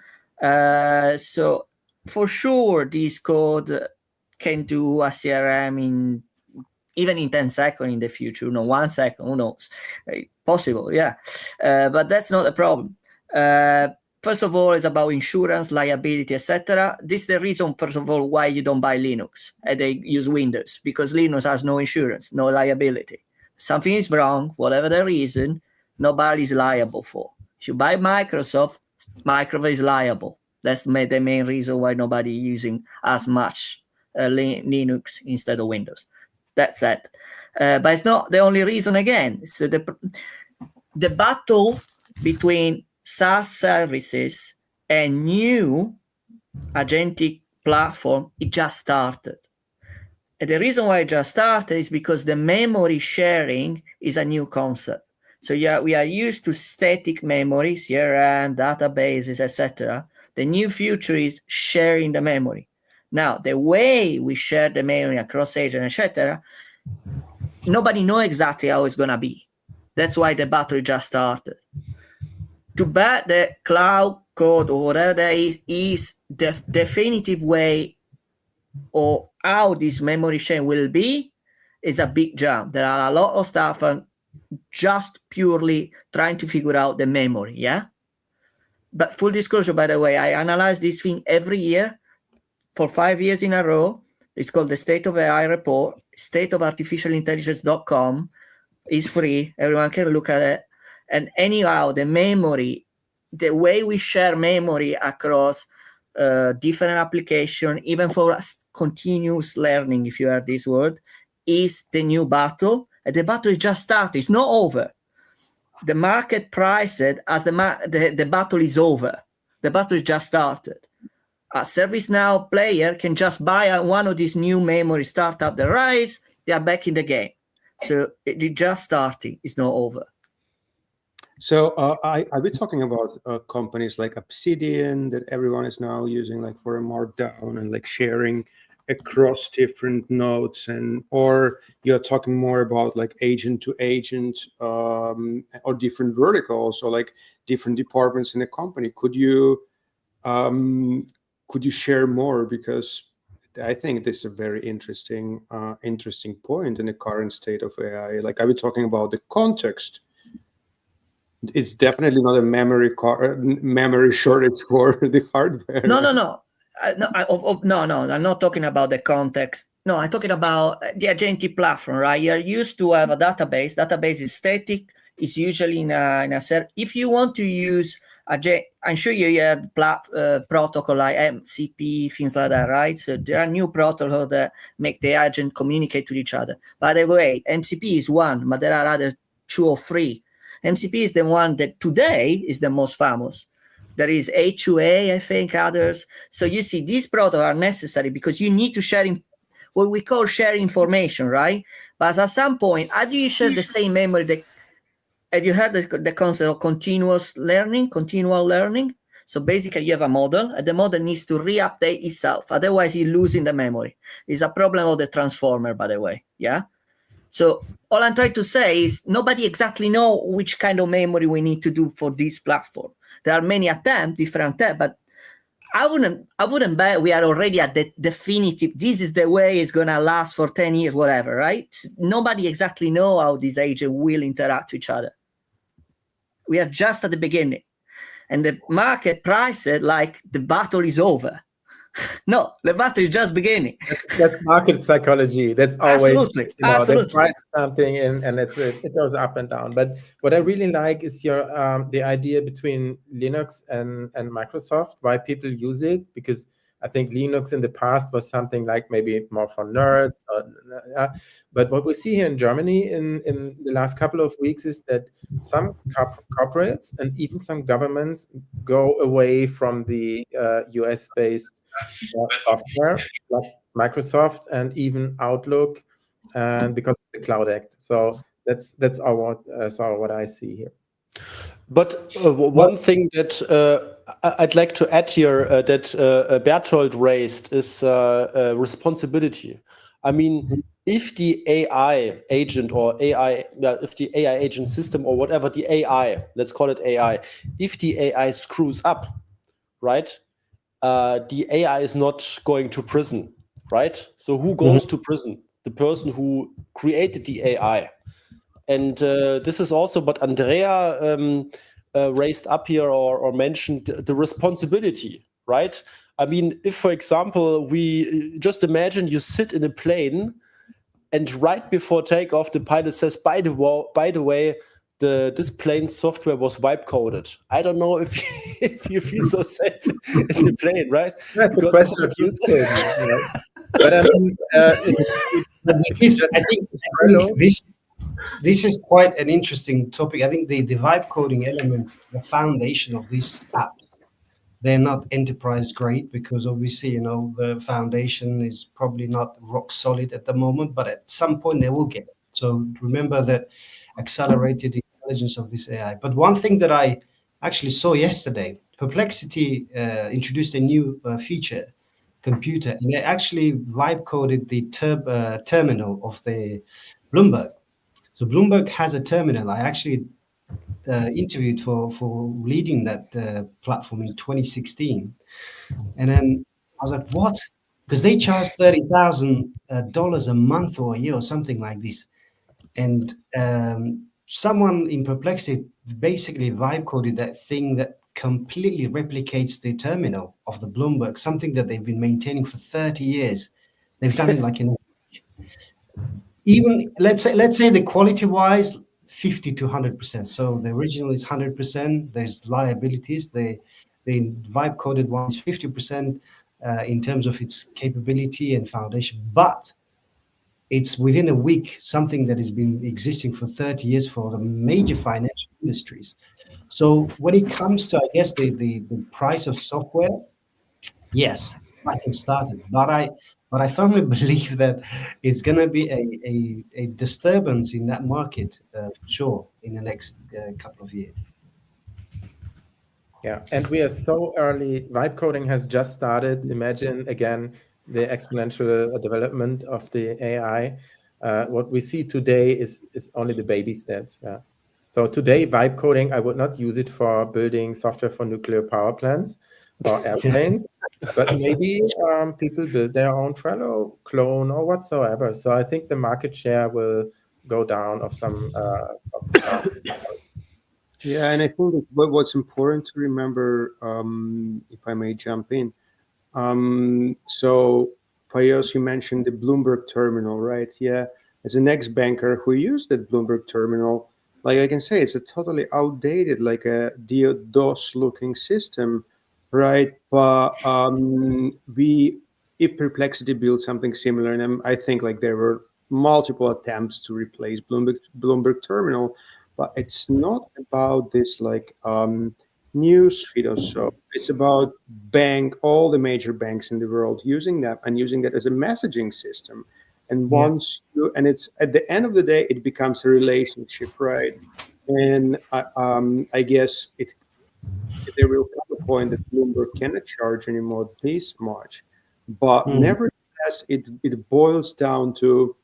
So for sure, this code can do a CRM even in 10 seconds in the future, 1 second, who knows? Possible, yeah. But that's not a problem. First of all, it's about insurance, liability, etc. This is the reason, first of all, why you don't buy Linux and they use Windows, because Linux has no insurance, no liability. Something is wrong, whatever the reason, nobody is liable for. If you buy Microsoft is liable. That's the main reason why nobody is using as much Linux instead of Windows. That's it. But it's not the only reason again. So the battle between SaaS services and new agentic platform, it just started. And the reason why it just started is because the memory sharing is a new concept. So we are used to static memory, CRM, databases, etc. The new future is sharing the memory. Now, the way we share the memory across agents, etc., nobody knows exactly how it's going to be. That's why the battle just started. To bet the cloud code or whatever there is the definitive way or how this memory sharing will be is a big jump. There are a lot of stuff and just purely trying to figure out the memory, yeah? But full disclosure, by the way, I analyze this thing every year for 5 years in a row. It's called the State of AI report, stateofartificialintelligence.com. It's free. Everyone can look at it. And anyhow, the memory, the way we share memory across different applications, even for continuous learning, if you heard this word, is the new battle. And the battle is just started. It's not over. The market priced it as the battle is over. The battle is just started. A ServiceNow player can just buy one of these new memory startup that rise, they are back in the game. So it just starting, it's not over. So I've been talking about companies like Obsidian that everyone is now using, like for a markdown and like sharing across different nodes, or you're talking more about like agent to agent or different verticals or like different departments in a company. Could you share more? Because I think this is a very interesting point in the current state of AI. Like I was talking about the context. It's definitely not a memory shortage for the hardware. No. I'm not talking about the context. No, I'm talking about the agentic platform, right? You're used to have a database. Database is static. It's usually in a set. If you want to use I'm sure you have protocol like MCP, things like that, right? So there are new protocols that make the agent communicate with each other. By the way, MCP is one, but there are other 2 or 3. MCP is the one that today is the most famous. There is A2A, I think, others. So you see, these products are necessary because you need to share what we call share information, right? But at some point, how do you share the same memory? Have you heard the concept of continual learning? So basically, you have a model, and the model needs to re-update itself. Otherwise, you're losing the memory. It's a problem of the transformer, by the way. Yeah. So all I'm trying to say is nobody exactly know which kind of memory we need to do for this platform. There are many different attempts, but I wouldn't bet we are already at the definitive. This is the way it's gonna last for 10 years, whatever, right? Nobody exactly know how these agents will interact with each other. We are just at the beginning, and the market price it like the battle is over. No, the battle is just beginning. That's market psychology. That's always Absolutely. They price something and it goes up and down. But what I really like is your the idea between Linux and Microsoft, why people use it, because I think Linux in the past was something like maybe more for nerds. But what we see here in Germany in the last couple of weeks is that some corporates and even some governments go away from the US-based software like Microsoft and even Outlook, and because of the Cloud Act. So that's what I see here. But one thing that I'd like to add here that Bertolt raised is responsibility. I mean, if the AI agent or if the AI agent system or whatever the AI, let's call it AI, if the AI screws up, right? The AI is not going to prison, right? So who goes to prison? The person who created the AI. And this is also what Andrea raised up here or mentioned, the responsibility, right? I mean, if, for example, we just imagine you sit in a plane and right before takeoff, the pilot says, by the way, this plane's software was wipe coded. I don't know if you feel so safe in the plane, right? That's a question of use case. Right? But I mean, I think this is quite an interesting topic. I think the vibe coding element, the foundation of this app, they're not enterprise grade because obviously, the foundation is probably not rock solid at the moment, but at some point they will get it. So remember that accelerated intelligence of this AI. But one thing that I actually saw yesterday, Perplexity introduced a new feature, computer, and they actually vibe coded the terminal of the Bloomberg. So Bloomberg has a terminal. I actually interviewed for leading that platform in 2016, and then I was like, "What?" Because they charge $30,000 a month or a year or something like this, and someone in Perplexity basically vibe coded that thing that completely replicates the terminal of the Bloomberg, something that they've been maintaining for 30 years. They've done it like in even let's say the quality wise 50 to 100%. So the original is 100%. There's liabilities. The vibe coded one is 50% in terms of its capability and foundation, but it's within a week something that has been existing for 30 years for the major financial industries. So when it comes to, I guess, the price of software, yes, I can start it, but I firmly believe that it's going to be a disturbance in that market, for sure, in the next couple of years. Yeah, and we are so early. Vibe coding has just started. Imagine, again, the exponential development of the AI. What we see today is only the baby steps. Yeah. So today, vibe coding, I would not use it for building software for nuclear power plants or airplanes, but maybe people build their own Trello clone or whatsoever. So I think the market share will go down of some stuff. Yeah, and I think that what's important to remember, if I may jump in, so Payos, you mentioned the Bloomberg terminal, right? Yeah, as an ex-banker who used that Bloomberg terminal, like I can say, it's a totally outdated, like a DOS-looking system, right? But if Perplexity built something similar, and I think like there were multiple attempts to replace Bloomberg terminal, but it's not about this like news feed or so. It's about all the major banks in the world using that and using that as a messaging system. And it's at the end of the day, it becomes a relationship, right? And I guess there will come a point that Bloomberg cannot charge anymore this much, but nevertheless, it boils down to,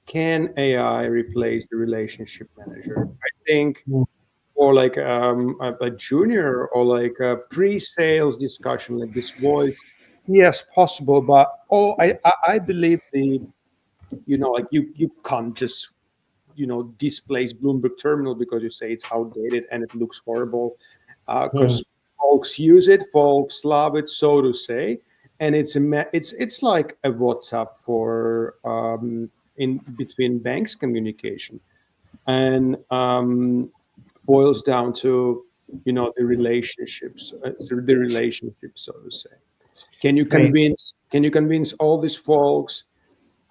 can AI replace the relationship manager? I think, or like a junior or like a pre-sales discussion, like this voice, yes, possible, but I believe like you can't just displace Bloomberg Terminal because you say it's outdated and it looks horrible, because folks use it, folks love it, so to say, and it's like a WhatsApp for in between banks communication, and boils down to the relationships, so to say. Can you convince all these folks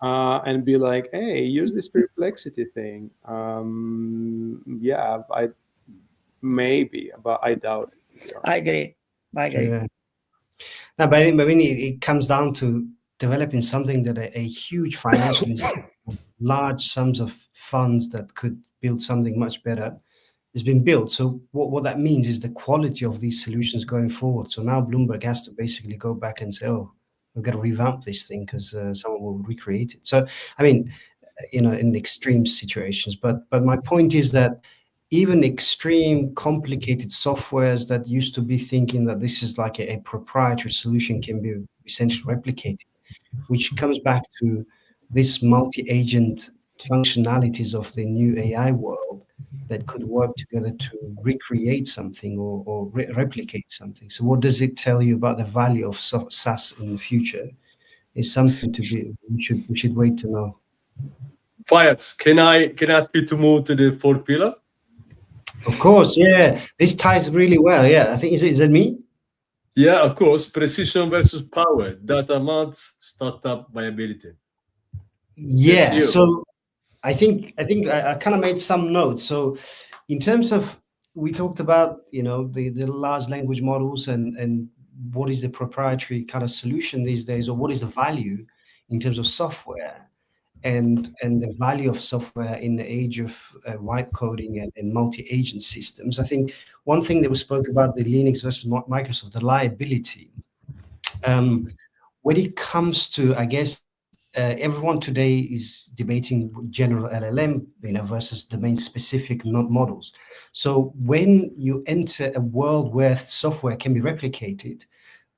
and be like, hey, use this perplexity thing? Yeah, I maybe, but I doubt it. I agree. Yeah. No, but I mean, it comes down to developing something that a huge financial institution, large sums of funds that could build something much better, has been built. So what that means is the quality of these solutions going forward. So now Bloomberg has to basically go back and say, oh, we've got to revamp this thing because someone will recreate it. So, I mean, in extreme situations. But my point is that even extreme, complicated softwares that used to be thinking that this is like a proprietary solution can be essentially replicated, which comes back to this multi-agent functionalities of the new AI world that could work together to recreate something or replicate something. So what does it tell you about the value of SaaS in the future? Is something we should wait to know. Fayez, can I ask you to move to the fourth pillar? Of course, yeah. This ties really well. Yeah, I think is it me? Yeah, of course. Precision versus power. Data maths, startup viability. Yeah. So I think I kind of made some notes. So in terms of, we talked about the large language models and what is the proprietary kind of solution these days, or what is the value in terms of software and the value of software in the age of vibe coding and multi-agent systems. I think one thing that we spoke about, the Linux versus Microsoft, the liability. When it comes to, I guess, everyone today is debating general LLM versus domain-specific models. So when you enter a world where software can be replicated,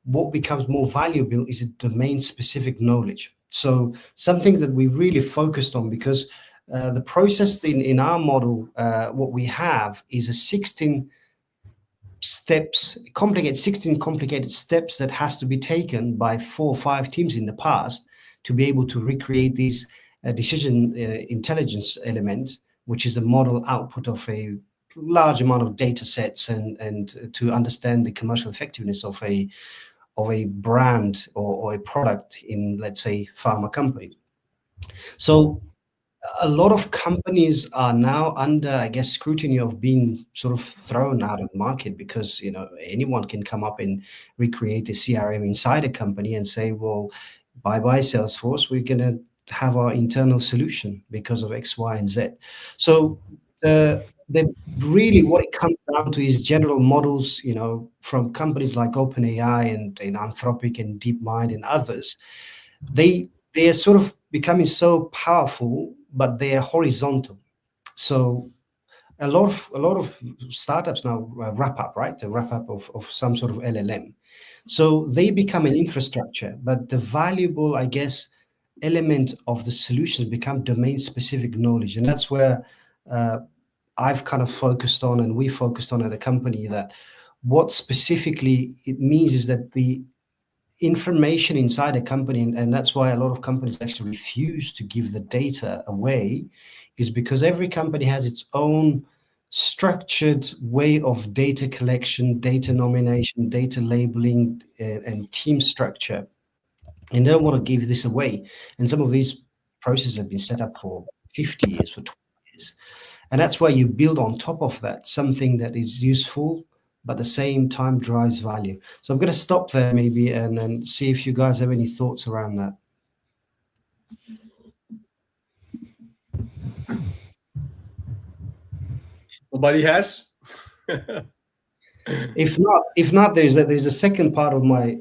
what becomes more valuable is a domain-specific knowledge. So something that we really focused on, because the process in our model, what we have is a 16 complicated steps that has to be taken by 4 or 5 teams in the past to be able to recreate these decision intelligence elements, which is a model output of a large amount of data sets and to understand the commercial effectiveness of a brand or a product in, let's say, pharma company. So a lot of companies are now under, I guess, scrutiny of being sort of thrown out of the market because, anyone can come up and recreate a CRM inside a company and say, well, bye-bye Salesforce, we're going to have our internal solution because of X, Y, and Z. So really what it comes down to is general models, from companies like OpenAI and Anthropic and DeepMind and others. They are sort of becoming so powerful, but they are horizontal. So a lot of startups now wrap up, right? A wrap up of some sort of LLM. So they become an infrastructure, but the valuable, I guess, element of the solutions become domain-specific knowledge. And that's where I've kind of focused on, and we focused on at a company, that what specifically it means is that the information inside a company, and that's why a lot of companies actually refuse to give the data away, is because every company has its own structured way of data collection, data nomination, data labeling, and team structure. And they don't want to give this away. And some of these processes have been set up for 50 years, for 20 years. And that's why you build on top of that something that is useful, but at the same time drives value. So I'm going to stop there maybe and then see if you guys have any thoughts around that. Nobody has? If not, there's a second part of my.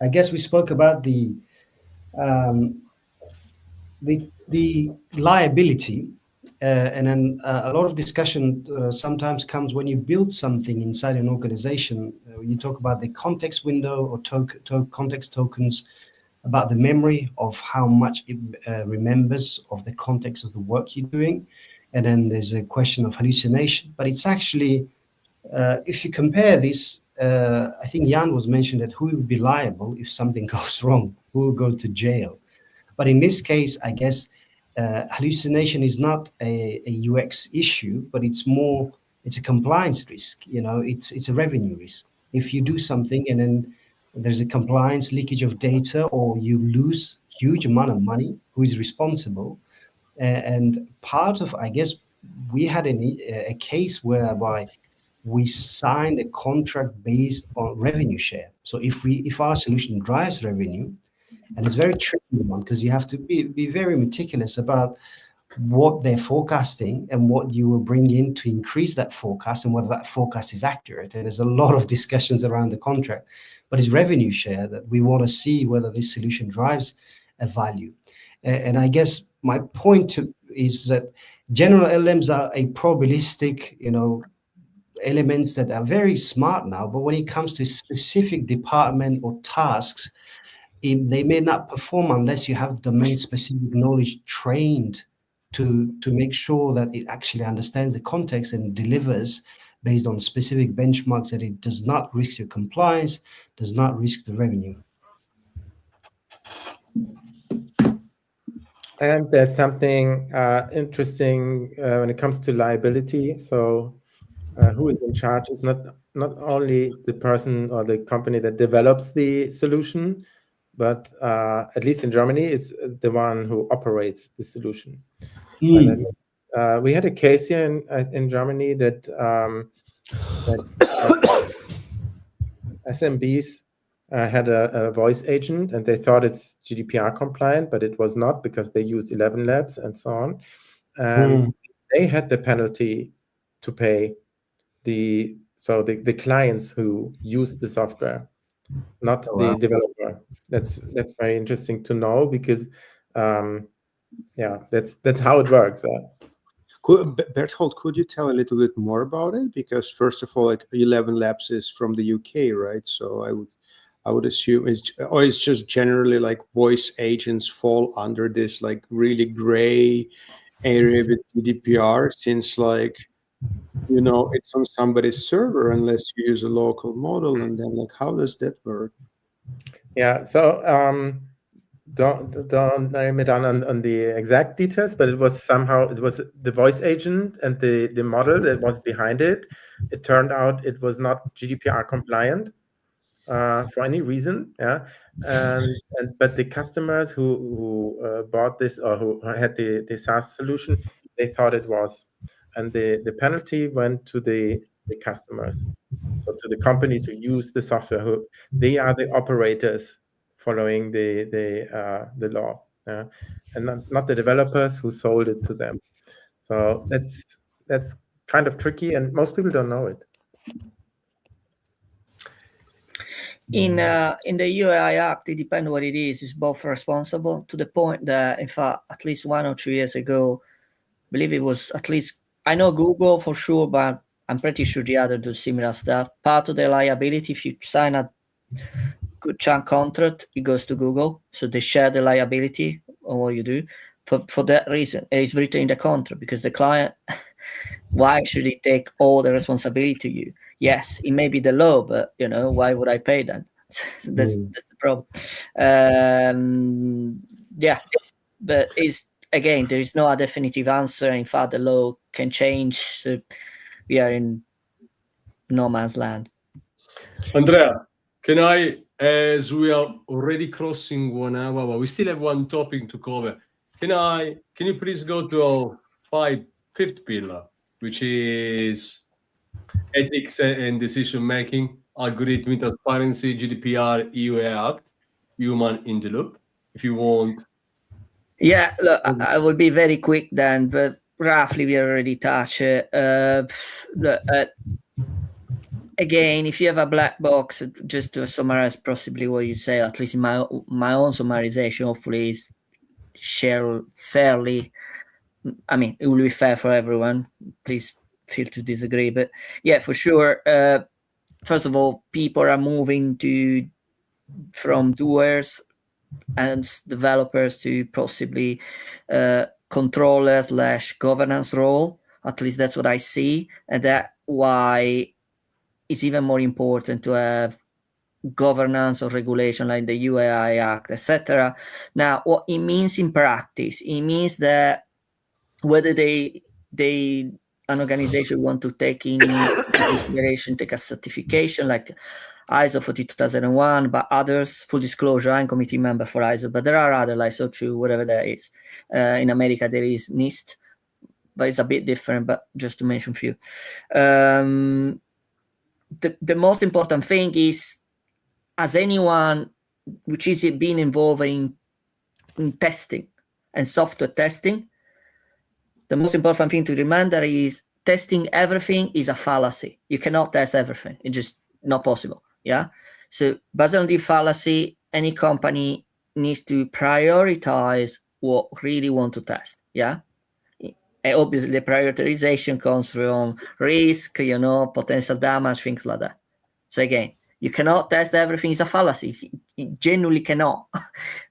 I guess we spoke about the liability, and then a lot of discussion sometimes comes when you build something inside an organization. You talk about the context window or context tokens, about the memory of how much it remembers of the context of the work you're doing, and then there's a question of hallucination. But it's actually if you compare this, I think Jan was mentioned that who will be liable if something goes wrong, who will go to jail. But in this case, I guess hallucination is not a UX issue, but it's a compliance risk. It's a revenue risk. If you do something and then there's a compliance leakage of data, or you lose huge amount of money, who is responsible? And part of, I guess, we had a case whereby we signed a contract based on revenue share. So if our solution drives revenue, and it's very tricky one, because you have to be very meticulous about what they're forecasting and what you will bring in to increase that forecast and whether that forecast is accurate. And there's a lot of discussions around the contract, but it's revenue share that we want to see whether this solution drives a value. And I guess my point is that general LLMs are a probabilistic, elements that are very smart now, but when it comes to specific department or tasks, they may not perform unless you have domain-specific knowledge trained to make sure that it actually understands the context and delivers based on specific benchmarks, that it does not risk your compliance, does not risk the revenue. And there's something interesting when it comes to liability. So who is in charge is not only the person or the company that develops the solution, but at least in Germany, it's the one who operates the solution. And we had a case here in Germany that SMBs had a voice agent, and they thought it's GDPR compliant, but it was not, because they used 11 labs and so on. And they had the penalty to pay the clients who used the software, not the developer. That's very interesting to know, because that's how it works. Berthold, could you tell a little bit more about it? Because first of all, 11 Labs is from the UK, right? So I would assume it's just generally like voice agents fall under this like really gray area with GDPR, since it's on somebody's server unless you use a local model, and then how does that work? Yeah, so don't name it on the exact details, but it was the voice agent and the model that was behind it. It turned out it was not GDPR compliant for any reason. Yeah, but the customers who bought this, or who had the SaaS solution, they thought it was, and the penalty went to the customers, so to the companies who use the software, who they are the operators following the law, and not the developers who sold it to them. So that's kind of tricky, and most people don't know it. In the UI Act, it depends what it is. It's both responsible, to the point that, in fact, at least 1 or 2 years ago, I believe it was, at least, I know Google for sure, but I'm pretty sure the other do similar stuff. Part of the liability, if you sign a good chunk contract, it goes to Google, so they share the liability on what you do. For that reason, it's written in the contract, because the client, why should he take all the responsibility to you? Yes, it may be the law, but why would I pay then? That's the problem. But again, there is no definitive answer. In fact, the law can change, so we are in no man's land. Andrea, can I, as we are already crossing 1 hour, but we still have one topic to cover, can you please go to our fifth pillar, which is ethics and decision making, algorithm transparency, GDPR, EU Act, human in the loop. If you want. Yeah, look, I will be very quick then, but roughly we already touched it. Look, again, if you have a black box, just to summarize possibly what you say, at least in my own summarization, hopefully is share fairly. I mean, it will be fair for everyone. Please feel to disagree, but yeah, for sure. First of all, people are moving from doers and developers to possibly controller / governance role. At least that's what I see, and that's why it's even more important to have governance or regulation like the UAI Act, etc. Now, what it means in practice, it means that whether an organization want to take in consideration, take a certification like ISO 42001, but others, full disclosure, I'm committee member for ISO, but there are other like SO2, whatever that is. In America, there is NIST, but it's a bit different, but just to mention a few. The most important thing is, as anyone which is being involved in testing and software testing, the most important thing to remember is testing everything is a fallacy. You cannot test everything. It's just not possible. Yeah. So based on the fallacy, any company needs to prioritize what really want to test. Yeah. And obviously the prioritization comes from risk, potential damage, things like that. So again, you cannot test everything. It's a fallacy. You genuinely cannot.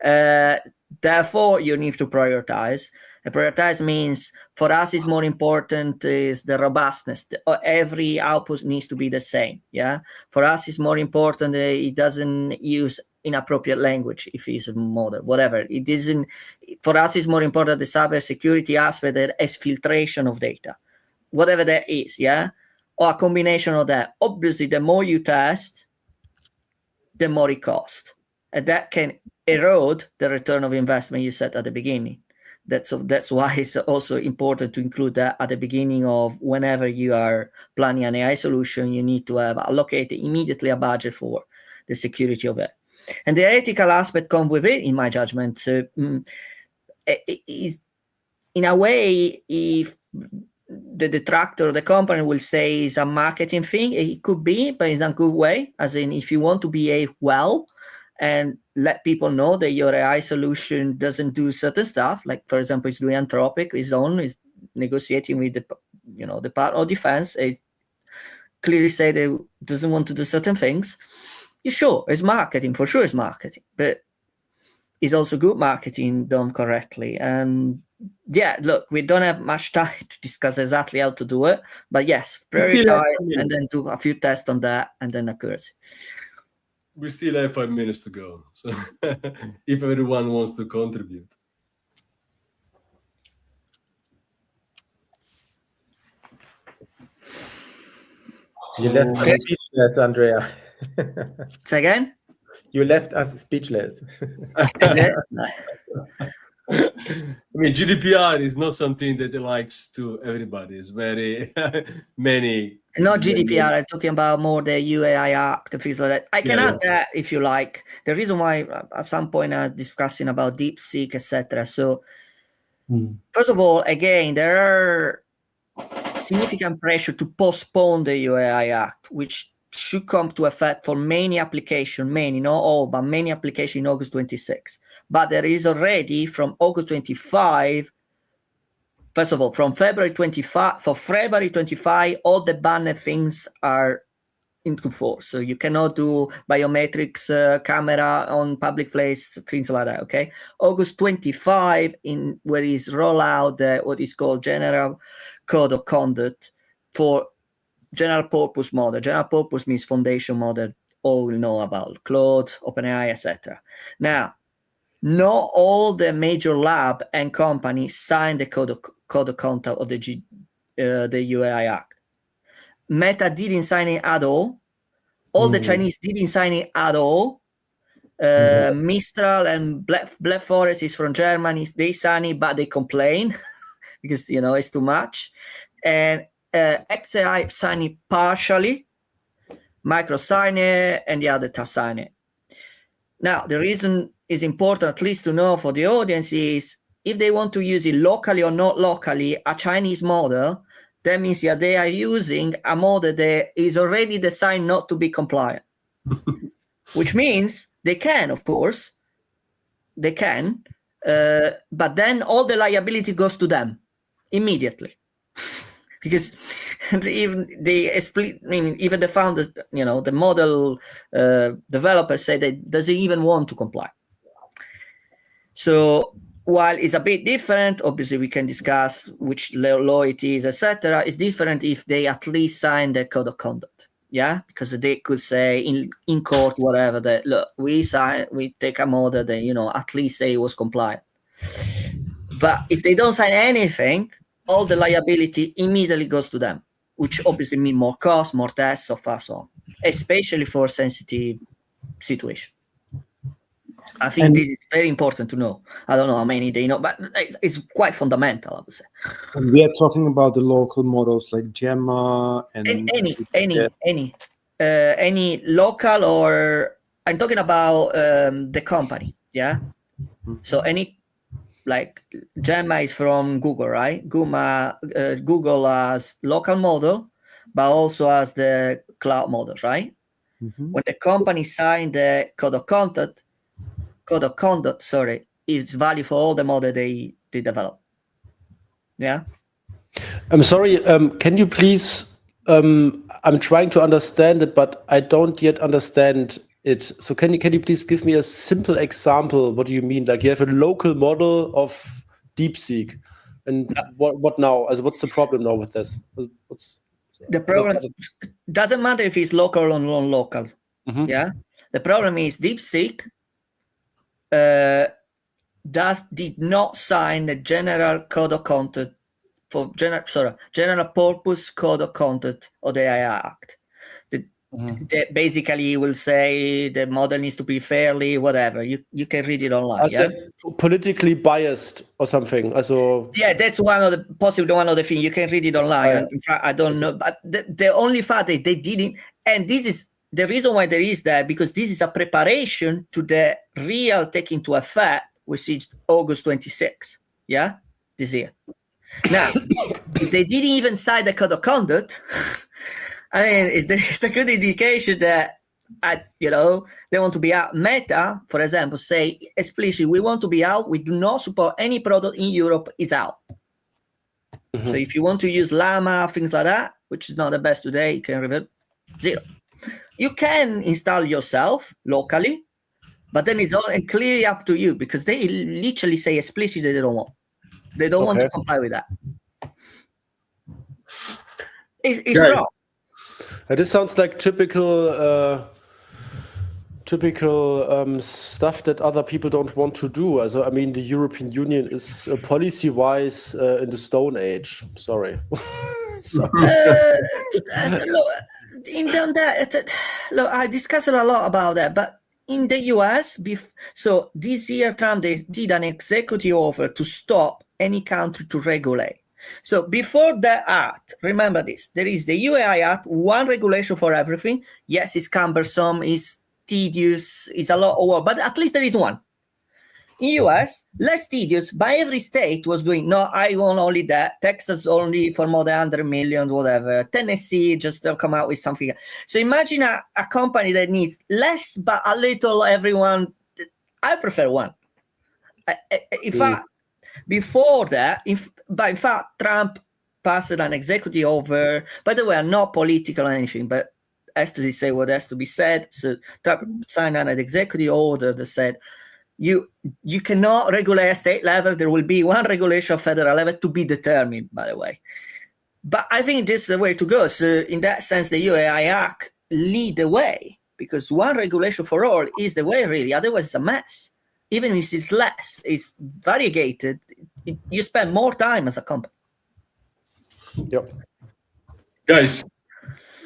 Therefore, you need to prioritize. And prioritize means for us is more important is the robustness. Every output needs to be the same. Yeah. For us, it's more important it doesn't use inappropriate language if it's a model, whatever. It isn't. For us, it's more important the cybersecurity aspect, the exfiltration of data, whatever that is. Yeah. Or a combination of that. Obviously, the more you test, the more it costs. And that can erode the return of investment you set at the beginning. That's why it's also important to include that at the beginning of whenever you are planning an AI solution, you need to have allocated immediately a budget for the security of it. And the ethical aspect comes with it, in my judgment. So, in a way, if the detractor, the company will say it's a marketing thing, it could be, but it's a good way. As in, if you want to behave well and let people know that your AI solution doesn't do certain stuff, like for example, it's doing Anthropic, is negotiating with the Department of Defense, it clearly say that it doesn't want to do certain things. Sure, it's marketing, for sure it's marketing, but it's also good marketing done correctly. And yeah, look, we don't have much time to discuss exactly how to do it, but yes, prioritize and then do a few tests on that and then accuracy. We still have 5 minutes to go. So if everyone wants to contribute. You left us speechless, Andrea. Say again? You left us speechless. I mean, GDPR is not something that likes to everybody. It's very many. Not GDPR, I'm talking about more the UAI Act, things like that. I can add that if you like. The reason why at some point I was discussing about DeepSeek, etc. So, first of all, again, there are significant pressure to postpone the UAI Act, which should come to effect for many applications, not all, but many applications in August 26. But there is already from August 25, first of all, from February 25, for February 25, all the banned things are into force. So you cannot do biometrics, camera on public place, things like that, okay? August 25, where is roll out what is called General Code of Conduct for general purpose model. General purpose means foundation model, all will know about Claude, OpenAI, etc. Now, not all the major lab and companies signed the code of conduct of the UAI Act. Meta didn't sign it at all. All the Chinese didn't sign it at all. Mistral and Black Forest is from Germany. They sign it, but they complain because it's too much. And XAI sign it partially, micro sign it, and the other task sign it. Now, the reason is important, at least to know for the audience, is if they want to use it locally or not locally, a Chinese model, that means that they are using a model that is already designed not to be compliant. Which means they can, of course, they can, but then all the liability goes to them immediately. Because even even the founders, the model developers say that doesn't even want to comply. So while it's a bit different, obviously we can discuss which law it is, etc. It's different if they at least sign the code of conduct. Yeah, because they could say in court, whatever, that look, we take a model that, at least say it was compliant. But if they don't sign anything, all the liability immediately goes to them, which obviously means more costs, more tests, so far, so on, especially for sensitive situation. I think this is very important to know. I don't know how many they know, but it's quite fundamental, I would say. And we are talking about the local models like Gemma and any local, or I'm talking about the company, yeah. So any, like Gemma is from Google, right? Google has local model, but also has the cloud model, right? Mm-hmm. When the company signed the code of conduct, is valid for all the model they develop. Yeah. I'm sorry. Can you please? I'm trying to understand it, but I don't yet understand it. So can you please give me a simple example? What do you mean? Like you have a local model of DeepSeek, and what now? What's the problem now with this? The problem doesn't matter if it's local or non-local. Mm-hmm. Yeah. The problem is DeepSeek did not sign the general code of conduct for general purpose code of conduct of the AI Act. That basically will say the model needs to be fairly whatever. You can read it online. Yeah? Politically biased or something. Yeah, that's possibly one of the things. You can read it online. I don't know, but the only fact that they didn't, and this is the reason why there is that, because this is a preparation to the real take into effect, which is August 26. Yeah, this year. Now, if they didn't even sign the code of conduct, I mean, it's a good indication that, they want to be out. Meta, for example, say explicitly, we want to be out. We do not support any product in Europe. It's out. Mm-hmm. So if you want to use Llama, things like that, which is not the best today, you can revert 0. You can install yourself locally, but then it's all clearly up to you, because they literally say explicitly they don't want. They don't want to comply with that. It's wrong. This sounds like typical stuff that other people don't want to do. I mean, the European Union is policy-wise in the Stone Age. Sorry. Look, I discussed a lot about that, but in the US, so this year, Trump, they did an executive order to stop any country to regulate. So before that act, remember this, there is the UAI Act, one regulation for everything. Yes, it's cumbersome, it's tedious, it's a lot of work, but at least there is one. In US, less tedious, but every state was doing, no, I want only that. Texas only for more than 100 million, whatever. Tennessee just come out with something. So imagine a company that needs less, but a little everyone. I prefer one. Before that, in fact, Trump passed an executive order. By the way, I'm not political or anything, but has to say what has to be said. So Trump signed an executive order that said, you cannot regulate at state level. There will be one regulation at federal level to be determined, by the way. But I think this is the way to go. So in that sense, the UAI Act lead the way, because one regulation for all is the way, really. Otherwise, it's a mess. Even if it's less, it's variegated. You spend more time as a company. Yep. Guys,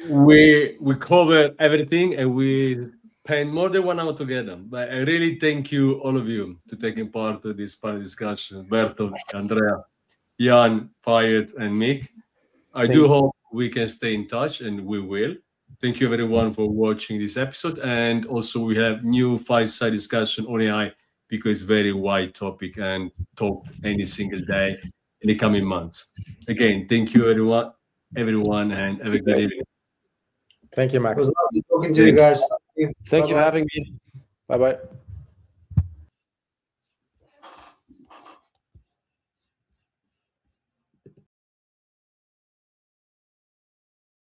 we covered everything and we spent more than 1 hour together. But I really thank you, all of you, to taking part of this panel discussion. Bertolt, Andrea, Jan, Fayez, and Mick. I do hope we can stay in touch, and we will. Thank you everyone for watching this episode. And also we have new fireside discussion on AI because it's very wide topic and talked any single day in the coming months. Again, thank you everyone, and have a good evening. Thank you, It Max. was lovely talking to you guys. Thank you for Bye-bye. having me. Bye-bye.